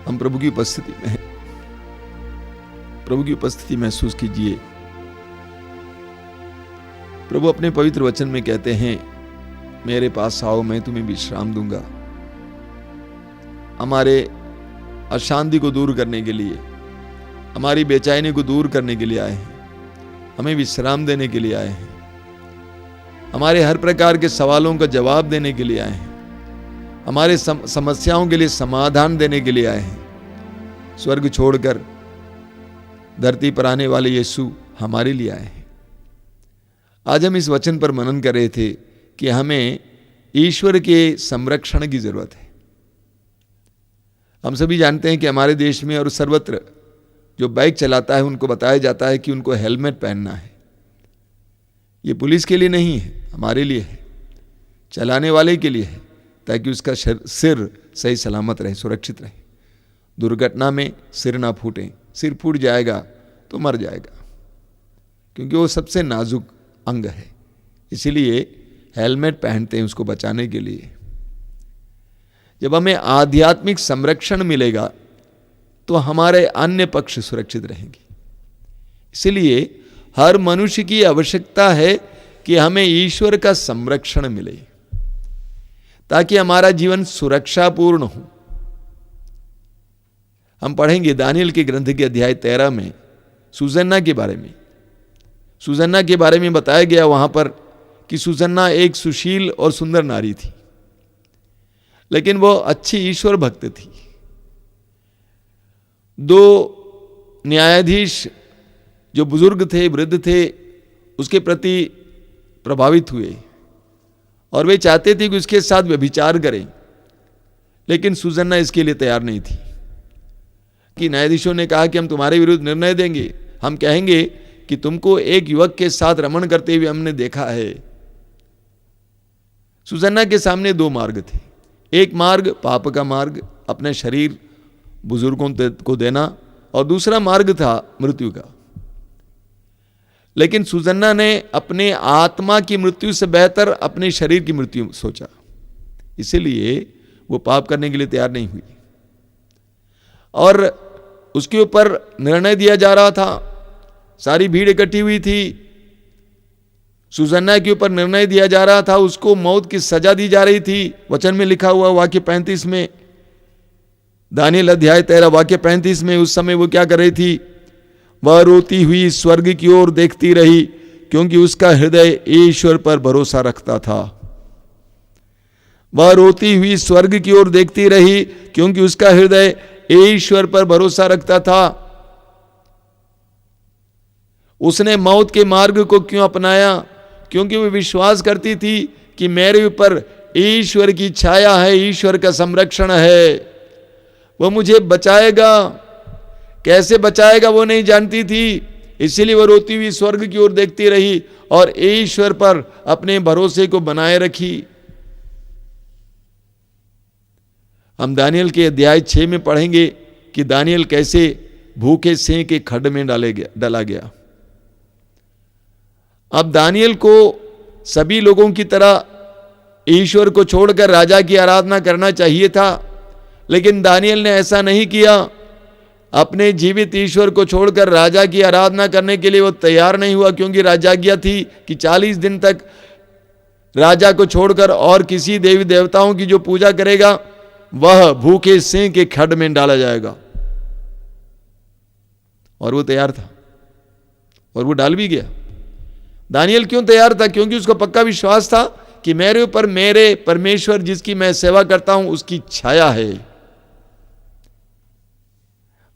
[SPEAKER 5] हम प्रभु की उपस्थिति में हैं। प्रभु की उपस्थिति महसूस कीजिए। प्रभु अपने पवित्र वचन में कहते हैं, मेरे पास आओ, मैं तुम्हें विश्राम दूंगा। हमारे अशांति को दूर करने के लिए, हमारी बेचैनी को दूर करने के लिए आए हैं, हमें विश्राम देने के लिए आए हैं, हमारे हर प्रकार के सवालों का जवाब देने के लिए आए हैं, हमारे समस्याओं के लिए समाधान देने के लिए आए हैं। स्वर्ग छोड़कर धरती पर आने वाले यीशु हमारे लिए आए हैं। आज हम इस वचन पर मनन कर रहे थे कि हमें ईश्वर के संरक्षण की जरूरत है। हम सभी जानते हैं कि हमारे देश में और सर्वत्र जो बाइक चलाता है उनको बताया जाता है कि उनको हेलमेट पहनना है। ये पुलिस के लिए नहीं है, हमारे लिए है, चलाने वाले के लिए है, ताकि उसका सिर सही सलामत रहे, सुरक्षित रहे। दुर्घटना में सिर ना फूटे, सिर फूट जाएगा तो मर जाएगा, क्योंकि वो सबसे नाजुक अंग है। इसीलिए हेलमेट पहनते हैं उसको बचाने के लिए। जब हमें आध्यात्मिक संरक्षण मिलेगा तो हमारे अन्य पक्ष सुरक्षित रहेंगे। इसलिए हर मनुष्य की आवश्यकता है कि हमें ईश्वर का संरक्षण मिले, ताकि हमारा जीवन सुरक्षापूर्ण हो। हम पढ़ेंगे दानियल के ग्रंथ के अध्याय 13 में सुसन्ना के बारे में। सुसन्ना के बारे में बताया गया वहां पर कि सुसन्ना एक सुशील और सुंदर नारी थी, लेकिन वो अच्छी ईश्वर भक्त थी। 2 न्यायाधीश जो बुजुर्ग थे, वृद्ध थे, उसके प्रति प्रभावित हुए और वे चाहते थे कि उसके साथ व्यभिचार करें, लेकिन सुसन्ना इसके लिए तैयार नहीं थी। कि न्यायाधीशों ने कहा कि हम तुम्हारे विरुद्ध निर्णय देंगे, हम कहेंगे कि तुमको एक युवक के साथ रमण करते हुए हमने देखा है। सुसन्ना के सामने 2 मार्ग थे। एक मार्ग पाप का मार्ग, अपने शरीर बुजुर्गों को देना, और दूसरा मार्ग था मृत्यु का। लेकिन सुजन्ना ने अपने आत्मा की मृत्यु से बेहतर अपने शरीर की मृत्यु सोचा, इसीलिए वो पाप करने के लिए तैयार नहीं हुई। और उसके ऊपर निर्णय दिया जा रहा था, सारी भीड़ इकट्ठी हुई थी, सुजन्ना के ऊपर निर्णय दिया जा रहा था, उसको मौत की सजा दी जा रही थी। वचन में लिखा हुआ वाक्य 35 में, दानियल अध्याय 13 वाक्य 35 में, उस समय वो क्या कर रही थी? वह रोती हुई स्वर्ग की ओर देखती रही, क्योंकि उसका हृदय ईश्वर पर भरोसा रखता था। वह रोती हुई स्वर्ग की ओर देखती रही, क्योंकि उसका हृदय ईश्वर पर भरोसा रखता था। उसने मौत के मार्ग को क्यों अपनाया? क्योंकि वो विश्वास करती थी कि मेरे ऊपर ईश्वर की छाया है, ईश्वर का संरक्षण है, वो मुझे बचाएगा। कैसे बचाएगा वो नहीं जानती थी, इसीलिए वो रोती हुई स्वर्ग की ओर देखती रही और ईश्वर पर अपने भरोसे को बनाए रखी। हम दानियल के अध्याय 6 में पढ़ेंगे कि दानियल कैसे भूखे सिंह के खड्ड में डाला गया। अब दानियल को सभी लोगों की तरह ईश्वर को छोड़कर राजा की आराधना करना चाहिए था, लेकिन दानियल ने ऐसा नहीं किया। अपने जीवित ईश्वर को छोड़कर राजा की आराधना करने के लिए वो तैयार नहीं हुआ, क्योंकि राजाज्ञा थी कि 40 दिन तक राजा को छोड़कर और किसी देवी देवताओं की जो पूजा करेगा वह भूखे सिंह के खड्ड में डाला जाएगा। और वो तैयार था और वो डाल भी गया। दानियल क्यों तैयार था? क्योंकि उसको पक्का विश्वास था कि मेरे ऊपर मेरे परमेश्वर जिसकी मैं सेवा करता हूं उसकी छाया है।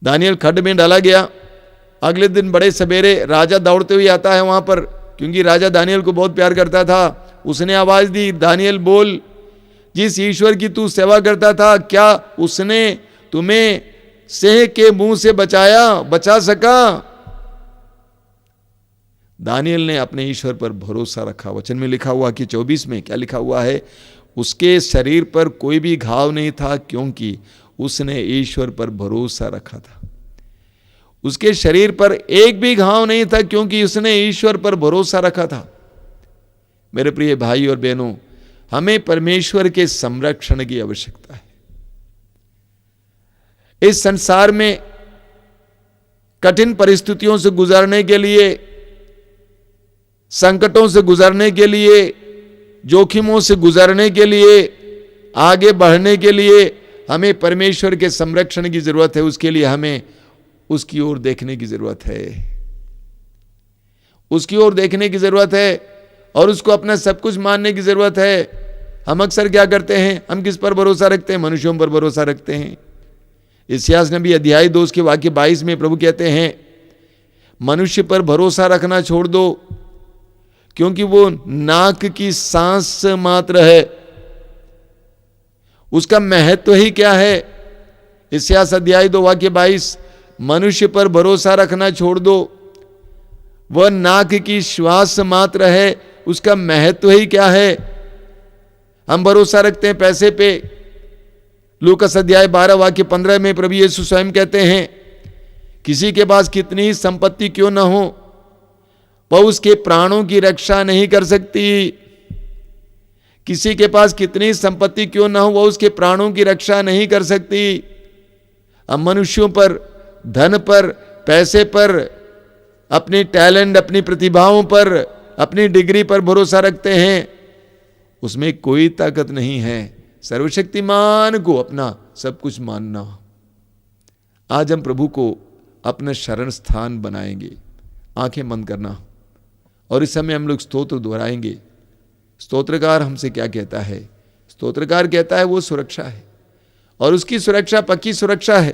[SPEAKER 5] दानियल खड्ड में डाला गया। अगले दिन बड़े सवेरे राजा दौड़ते हुए आता है वहां पर, क्योंकि राजा दानियल को बहुत प्यार करता था। उसने आवाज दी, दानियल बोल, जिस ईश्वर की तू सेवा करता था, क्या उसने तुम्हें सिंह के मुंह से बचा सका? दानियल ने अपने ईश्वर पर भरोसा रखा। वचन में लिखा हुआ कि 24 में क्या लिखा हुआ है? उसके शरीर पर कोई भी घाव नहीं था, क्योंकि उसने ईश्वर पर भरोसा रखा था। उसके शरीर पर एक भी घाव नहीं था, क्योंकि उसने ईश्वर पर भरोसा रखा था। मेरे प्रिय भाई और बहनों, हमें परमेश्वर के संरक्षण की आवश्यकता है। इस संसार में कठिन परिस्थितियों से गुजरने के लिए, संकटों से गुजरने के लिए, जोखिमों से गुजरने के लिए, आगे बढ़ने के लिए हमें परमेश्वर के संरक्षण की जरूरत है। उसके लिए हमें उसकी ओर देखने की जरूरत है, उसकी ओर देखने की जरूरत है और उसको अपना सब कुछ मानने की जरूरत है। हम अक्सर क्या करते हैं? हम किस पर भरोसा रखते हैं? मनुष्यों पर भरोसा रखते हैं। इस्यास नबी अध्याय 2 के वाक्य 22 में प्रभु कहते हैं, मनुष्य पर भरोसा रखना छोड़ दो, क्योंकि वो नाक की सांस मात्र है, उसका महत्व ही क्या है। इस्यास अध्याय 2 वाक्य 22, मनुष्य पर भरोसा रखना छोड़ दो, वह नाक की श्वास मात्र है, उसका महत्व ही क्या है। हम भरोसा रखते हैं पैसे पे। लूकास अध्याय 12 वाक्य 15 में प्रभु यीशु स्वयं कहते हैं, किसी के पास कितनी ही संपत्ति क्यों न हो, वह उसके प्राणों की रक्षा नहीं कर सकती। किसी के पास कितनी संपत्ति क्यों ना हो, वह उसके प्राणों की रक्षा नहीं कर सकती। हम मनुष्यों पर, धन पर, पैसे पर, अपने टैलेंट, अपनी प्रतिभाओं पर, अपनी डिग्री पर भरोसा रखते हैं। उसमें कोई ताकत नहीं है। सर्वशक्तिमान को अपना सब कुछ मानना। आज हम प्रभु को अपना शरण स्थान बनाएंगे। आंखें बंद करना और इस समय हम लोग स्तोत्र दोहराएंगे। स्तोत्रकार हमसे क्या कहता है? स्तोत्रकार कहता है वो सुरक्षा है और उसकी सुरक्षा पक्की सुरक्षा है।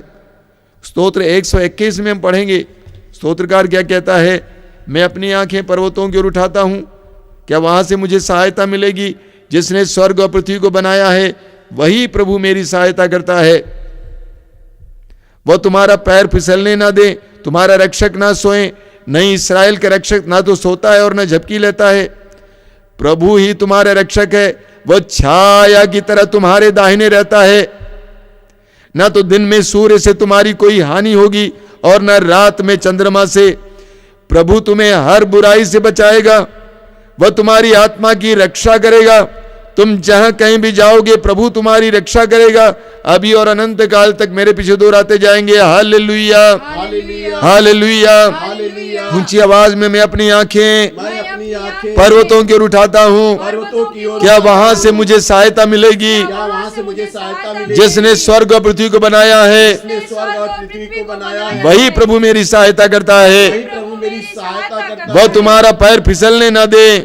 [SPEAKER 5] स्तोत्र 121 में हम पढ़ेंगे, स्तोत्रकार क्या कहता है? मैं अपनी आंखें पर्वतों की ओर उठाता हूं, क्या वहां से मुझे सहायता मिलेगी? जिसने स्वर्ग और पृथ्वी को बनाया है वही प्रभु मेरी सहायता करता है। वह तुम्हारा पैर फिसलने ना दे, तुम्हारा रक्षक ना सोए। नहीं, इस्राएल का रक्षक ना तो सोता है और ना झपकी लेता है। प्रभु ही तुम्हारा रक्षक है, वह छाया की तरह तुम्हारे दाहिने रहता है। ना तो दिन में सूर्य से तुम्हारी कोई हानि होगी और न रात में चंद्रमा से। प्रभु तुम्हें हर बुराई से बचाएगा, वह तुम्हारी आत्मा की रक्षा करेगा। तुम जहां कहीं भी जाओगे प्रभु तुम्हारी रक्षा करेगा, अभी और अनंत काल तक। मेरे पीछे दोहराते जाएंगे, हालेलुया, हालेलुया। ऊंची आवाज में मैं अपनी आंखें पर्वतों की ओर उठाता हूँ, क्या वहां से मुझे सहायता मिलेगी? जिसने स्वर्ग और पृथ्वी को बनाया है वही प्रभु मेरी सहायता करता है। वह तुम्हारा पैर फिसलने न दे,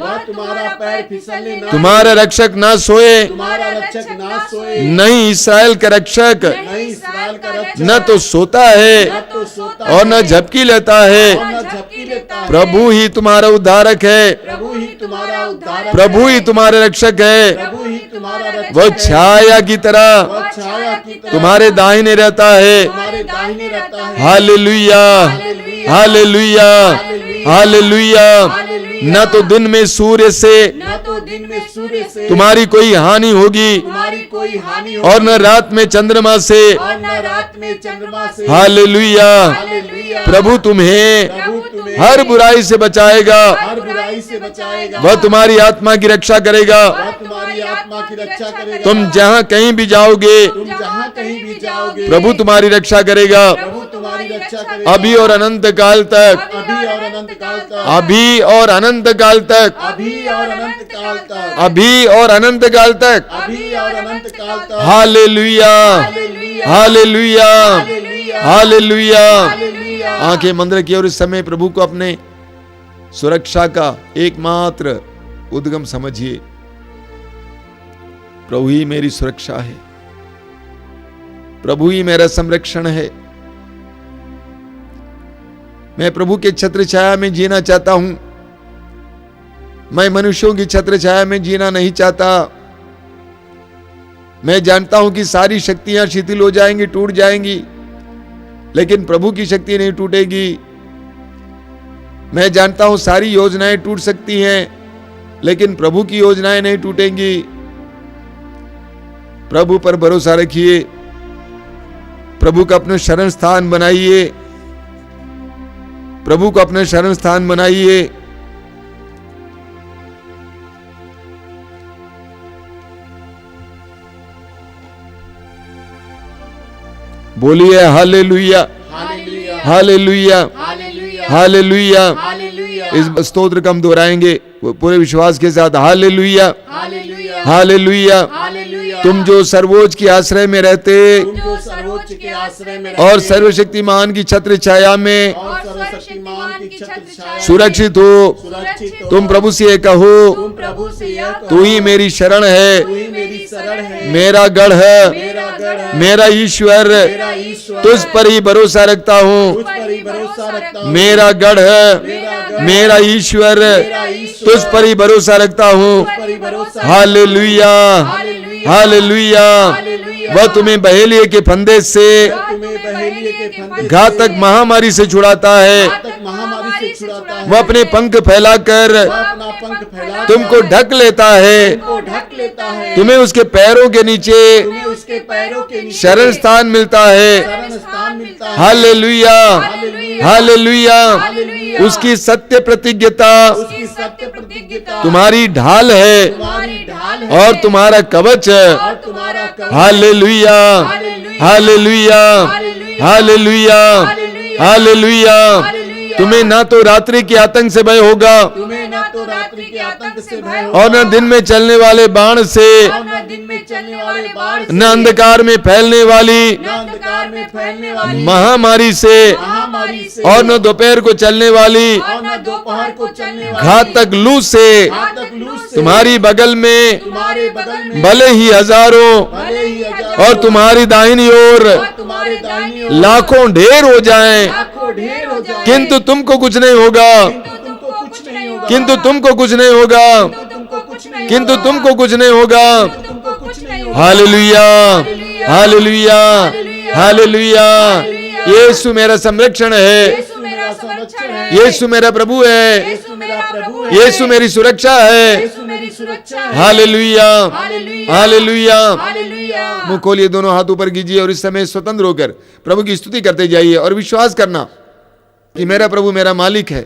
[SPEAKER 5] तुम्हारा रक्षक ना सोए। नहीं, इस्राएल का रक्षक न तो सोता है और न झपकी लेता है। प्रभु ही तुम्हारा उद्धारक है, प्रभु ही तुम्हारा रक्षक है। वह छाया की तरह तुम्हारे दाहिने रहता है। Hallelujah, hallelujah, hallelujah. न तो दिन में सूर्य से तुम्हारी कोई हानि होगी और न रात में चंद्रमा से। हालेलुया। प्रभु तुम्हें हर बुराई से बचाएगा, वह तुम्हारी आत्मा की रक्षा करेगा। तुम जहाँ कहीं भी जाओगे प्रभु तुम्हारी रक्षा करेगा, अभी और अनंत काल तक, अभी और अनंत काल तक, अभी और अनंत काल तक। Hallelujah, hallelujah, hallelujah. आंखें बंद रखिए और इस समय प्रभु को अपने सुरक्षा का एकमात्र उद्गम समझिए। प्रभु ही मेरी सुरक्षा है, प्रभु ही मेरा संरक्षण है। मैं प्रभु के छत्र छाया में जीना चाहता हूं, मैं मनुष्यों की छत्र छाया में जीना नहीं चाहता। मैं जानता हूं कि सारी शक्तियां शिथिल हो जाएंगी, टूट जाएंगी, लेकिन प्रभु की शक्ति नहीं टूटेगी। मैं जानता हूं सारी योजनाएं टूट सकती हैं, लेकिन प्रभु की योजनाएं नहीं टूटेंगी। प्रभु पर भरोसा रखिए, प्रभु का अपना शरण स्थान बनाइए, प्रभु को अपना शरण स्थान बनाइए। बोलिए हालेलुया, हालेलुया, हालेलुया। इस स्तोत्र का हम दोहराएंगे पूरे विश्वास के साथ। Hallelujah, hallelujah. तुम जो सर्वोच्च के आश्रय में रहते और सर्वशक्तिमान की छत्र छाया में सुरक्षित हो, तुम प्रभु से कहो, तू ही मेरी शरण है, मेरा गढ़ है, मेरा ईश्वर, तुझ पर ही भरोसा रखता हूँ। मेरा गढ़ है, मेरा ईश्वर, तुझ पर ही भरोसा रखता हूँ। Hallelujah, hallelujah. वह तुम्हें बहेलिए के फंदे से, घातक महामारी से छुड़ाता है। वह अपने पंख फैलाकर तुमको ढक लेता है, तुम्हें उसके पैरों के नीचे शरण स्थान मिलता है। Hallelujah, hallelujah. उसकी सत्य प्रतिज्ञता तुम्हारी ढाल है और तुम्हारा कवच है। Hallelujah, hallelujah, hallelujah, hallelujah. तुम्हें ना तो रात्रि के आतंक से भय होगा और न दिन में चलने वाले बाण से, न अंधकार में फैलने वाली महामारी से, और न दोपहर को चलने वाली घातक लू से। तुम्हारी बगल में भले ही हजारों और तुम्हारी दाहिनी ओर लाखों ढेर हो जाएं, किंतु तुमको कुछ नहीं होगा, किंतु तुमको कुछ नहीं होगा, किंतु तुमको कुछ नहीं होगा। Hallelujah, hallelujah, hallelujah. यीशु मेरा संरक्षण है, यीशु मेरा प्रभु है, यीशु मेरी सुरक्षा है। Hallelujah, hallelujah. मुंह खोलिए, दोनों हाथ ऊपर कीजिए और इस समय स्वतंत्र होकर प्रभु की स्तुति करते जाइए और विश्वास करना कि मेरा प्रभु मेरा मालिक है,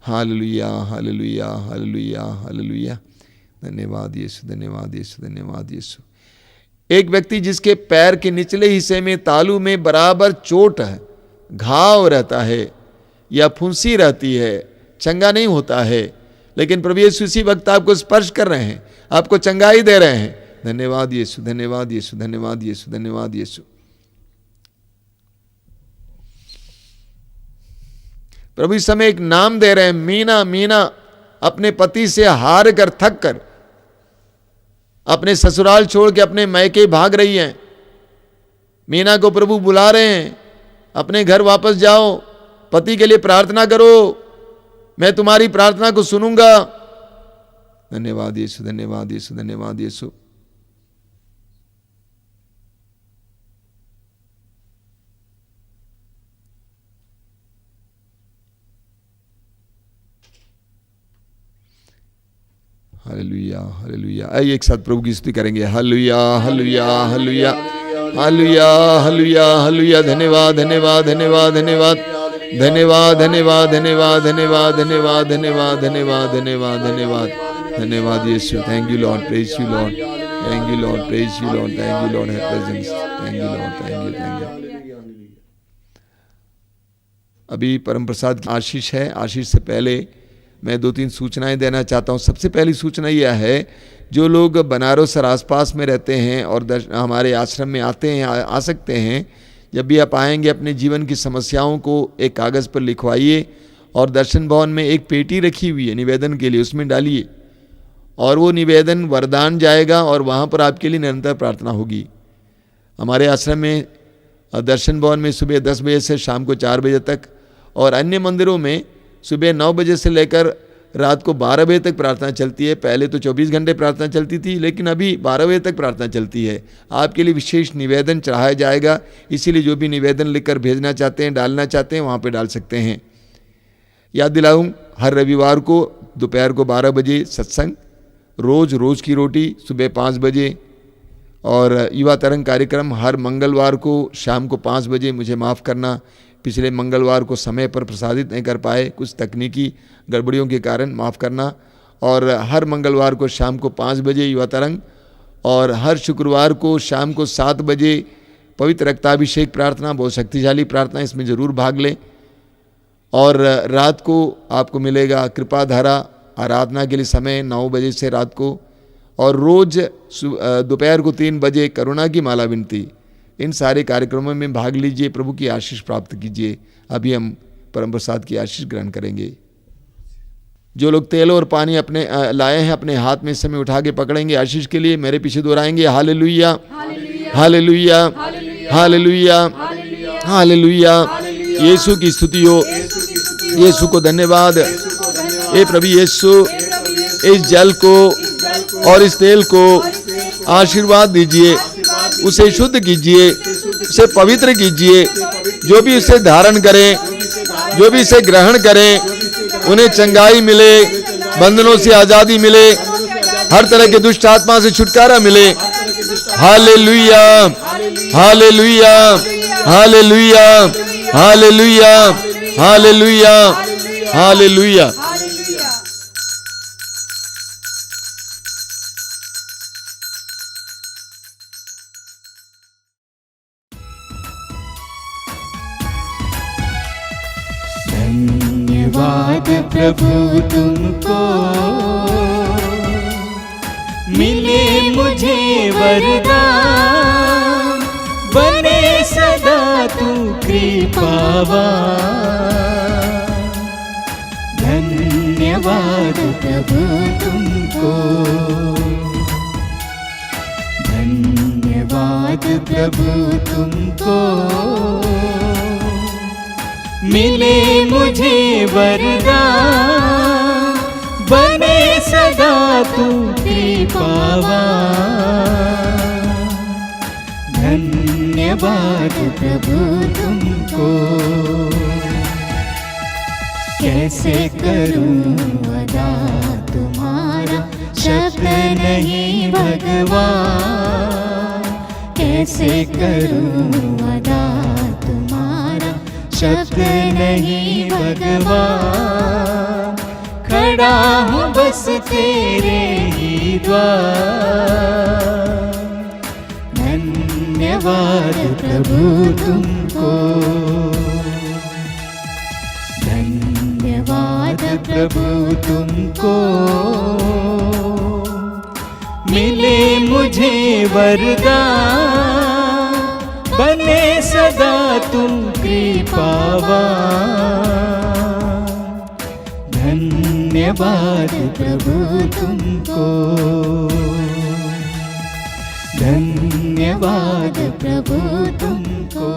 [SPEAKER 5] हालेलुया, हालेलुया, हालेलुया, हालेलुया। धन्यवाद यीशु, धन्यवाद यीशु, धन्यवाद यीशु। एक व्यक्ति जिसके पैर के निचले हिस्से में तालू में बराबर चोट है, घाव रहता है या फुंसी रहती है, चंगा नहीं होता है, लेकिन प्रभु यीशु इसी वक्त आपको स्पर्श कर रहे हैं, आपको चंगाई दे रहे हैं। धन्यवाद यीशु, धन्यवाद यीशु, धन्यवाद यीशु, धन्यवाद यीशु। प्रभु इस समय एक नाम दे रहे हैं, मीना। मीना अपने पति से हार कर, थक कर अपने ससुराल छोड़ के अपने मैके भाग रही हैं। मीना को प्रभु बुला रहे हैं, अपने घर वापस जाओ, पति के लिए प्रार्थना करो, मैं तुम्हारी प्रार्थना को सुनूंगा। धन्यवाद यीशु, धन्यवाद यीशु, धन्यवाद यीशु। Hallelujah, hallelujah. आइए एक साथ प्रभु की स्तुति करेंगे। Hallelujah, hallelujah, hallelujah, hallelujah, hallelujah, hallelujah. धन्यवाद, धन्यवाद, धन्यवाद, धन्यवाद, धन्यवाद, धन्यवाद, धन्यवाद, धन्यवाद, धन्यवाद, धन्यवाद, धन्यवाद, धन्यवाद, धन्यवाद, धन्यवाद यीशु। Thank you Lord, praise you Lord, thank you Lord, praise you Lord, thank you Lord, presence, thank you Lord, thank you, thank you. अभी परम प्रसाद की आशीष है। आशीष से पहले मैं 2-3 सूचनाएं देना चाहता हूं। सबसे पहली सूचना यह है, जो लोग बनारस और आसपास में रहते हैं और हमारे आश्रम में आते हैं, आ सकते हैं। जब भी आप आएंगे अपने जीवन की समस्याओं को एक कागज़ पर लिखवाइए और दर्शन भवन में एक पेटी रखी हुई है निवेदन के लिए, उसमें डालिए और वो निवेदन वरदान जाएगा और वहाँ पर आपके लिए निरंतर प्रार्थना होगी। हमारे आश्रम में दर्शन भवन में सुबह 10 बजे से शाम को 4 बजे तक और अन्य मंदिरों में सुबह 9 बजे से लेकर रात को 12 बजे तक प्रार्थना चलती है। पहले तो 24 घंटे प्रार्थना चलती थी, लेकिन अभी 12 बजे तक प्रार्थना चलती है। आपके लिए विशेष निवेदन चढ़ाया जाएगा, इसीलिए जो भी निवेदन लिखकर भेजना चाहते हैं, डालना चाहते हैं, वहाँ पे डाल सकते हैं। याद दिलाऊं, हर रविवार को दोपहर को 12 बजे सत्संग, रोज़ की रोटी सुबह 5 बजे, और युवा तरंग कार्यक्रम हर मंगलवार को शाम को 5 बजे। मुझे माफ़ करना, पिछले मंगलवार को समय पर प्रसारित नहीं कर पाए, कुछ तकनीकी गड़बड़ियों के कारण, माफ़ करना। और हर मंगलवार को शाम को 5 बजे युवा तरंग, और हर शुक्रवार को शाम को 7 बजे पवित्र रक्ताभिषेक प्रार्थना, बहुत शक्तिशाली प्रार्थना, इसमें ज़रूर भाग लें। और रात को आपको मिलेगा कृपा धारा आराधना के लिए समय 9 बजे से रात को, और रोज़ दोपहर को 3 बजे करुणा की माला विनती। इन सारे कार्यक्रमों में भाग लीजिए, प्रभु की आशीष प्राप्त कीजिए। अभी हम परम प्रसाद की आशीष ग्रहण करेंगे। जो लोग तेल और पानी अपने लाए हैं अपने हाथ में इस समय उठा के पकड़ेंगे आशीष के लिए, मेरे पीछे दोहराएंगे हालेलुया, हालेलुया, हालेलुया, हालेलुया। यीशु की स्तुति हो, यीशु को धन्यवाद। ए प्रभु यीशु, इस जल को और इस तेल को आशीर्वाद दीजिए, उसे शुद्ध कीजिए, उसे पवित्र कीजिए। जो भी उसे धारण करें, जो भी इसे ग्रहण करें, उन्हें चंगाई मिले, बंधनों से आज़ादी मिले, हर तरह के दुष्ट आत्मा से छुटकारा मिले। Hallelujah, hallelujah, hallelujah, hallelujah, hallelujah, hallelujah.
[SPEAKER 1] धन्यवाद प्रभु तुमको, मिले मुझे वरदान, बने सदा तू कृपावान। धन्यवाद प्रभु तुमको, धन्यवाद प्रभु तुमको, मिले मुझे वरदान, बने सदा तू कृपावान। धन्यवाद प्रभु तुमको। कैसे करूं अदा तुम्हारा, शब्द नहीं भगवान। कैसे करूं अदा तुम्हारा, शब्द नहीं भगवान, खड़ा हूँ बस तेरे ही द्वार। धन्यवाद प्रभु तुमको, धन्यवाद प्रभु तुमको, मिले मुझे वरदान, बने सदा तुम कृपावान। धन्यवाद प्रभु तुमको, धन्यवाद प्रभु तुमको,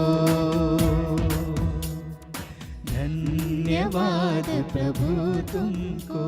[SPEAKER 1] धन्यवाद प्रभु तुमको।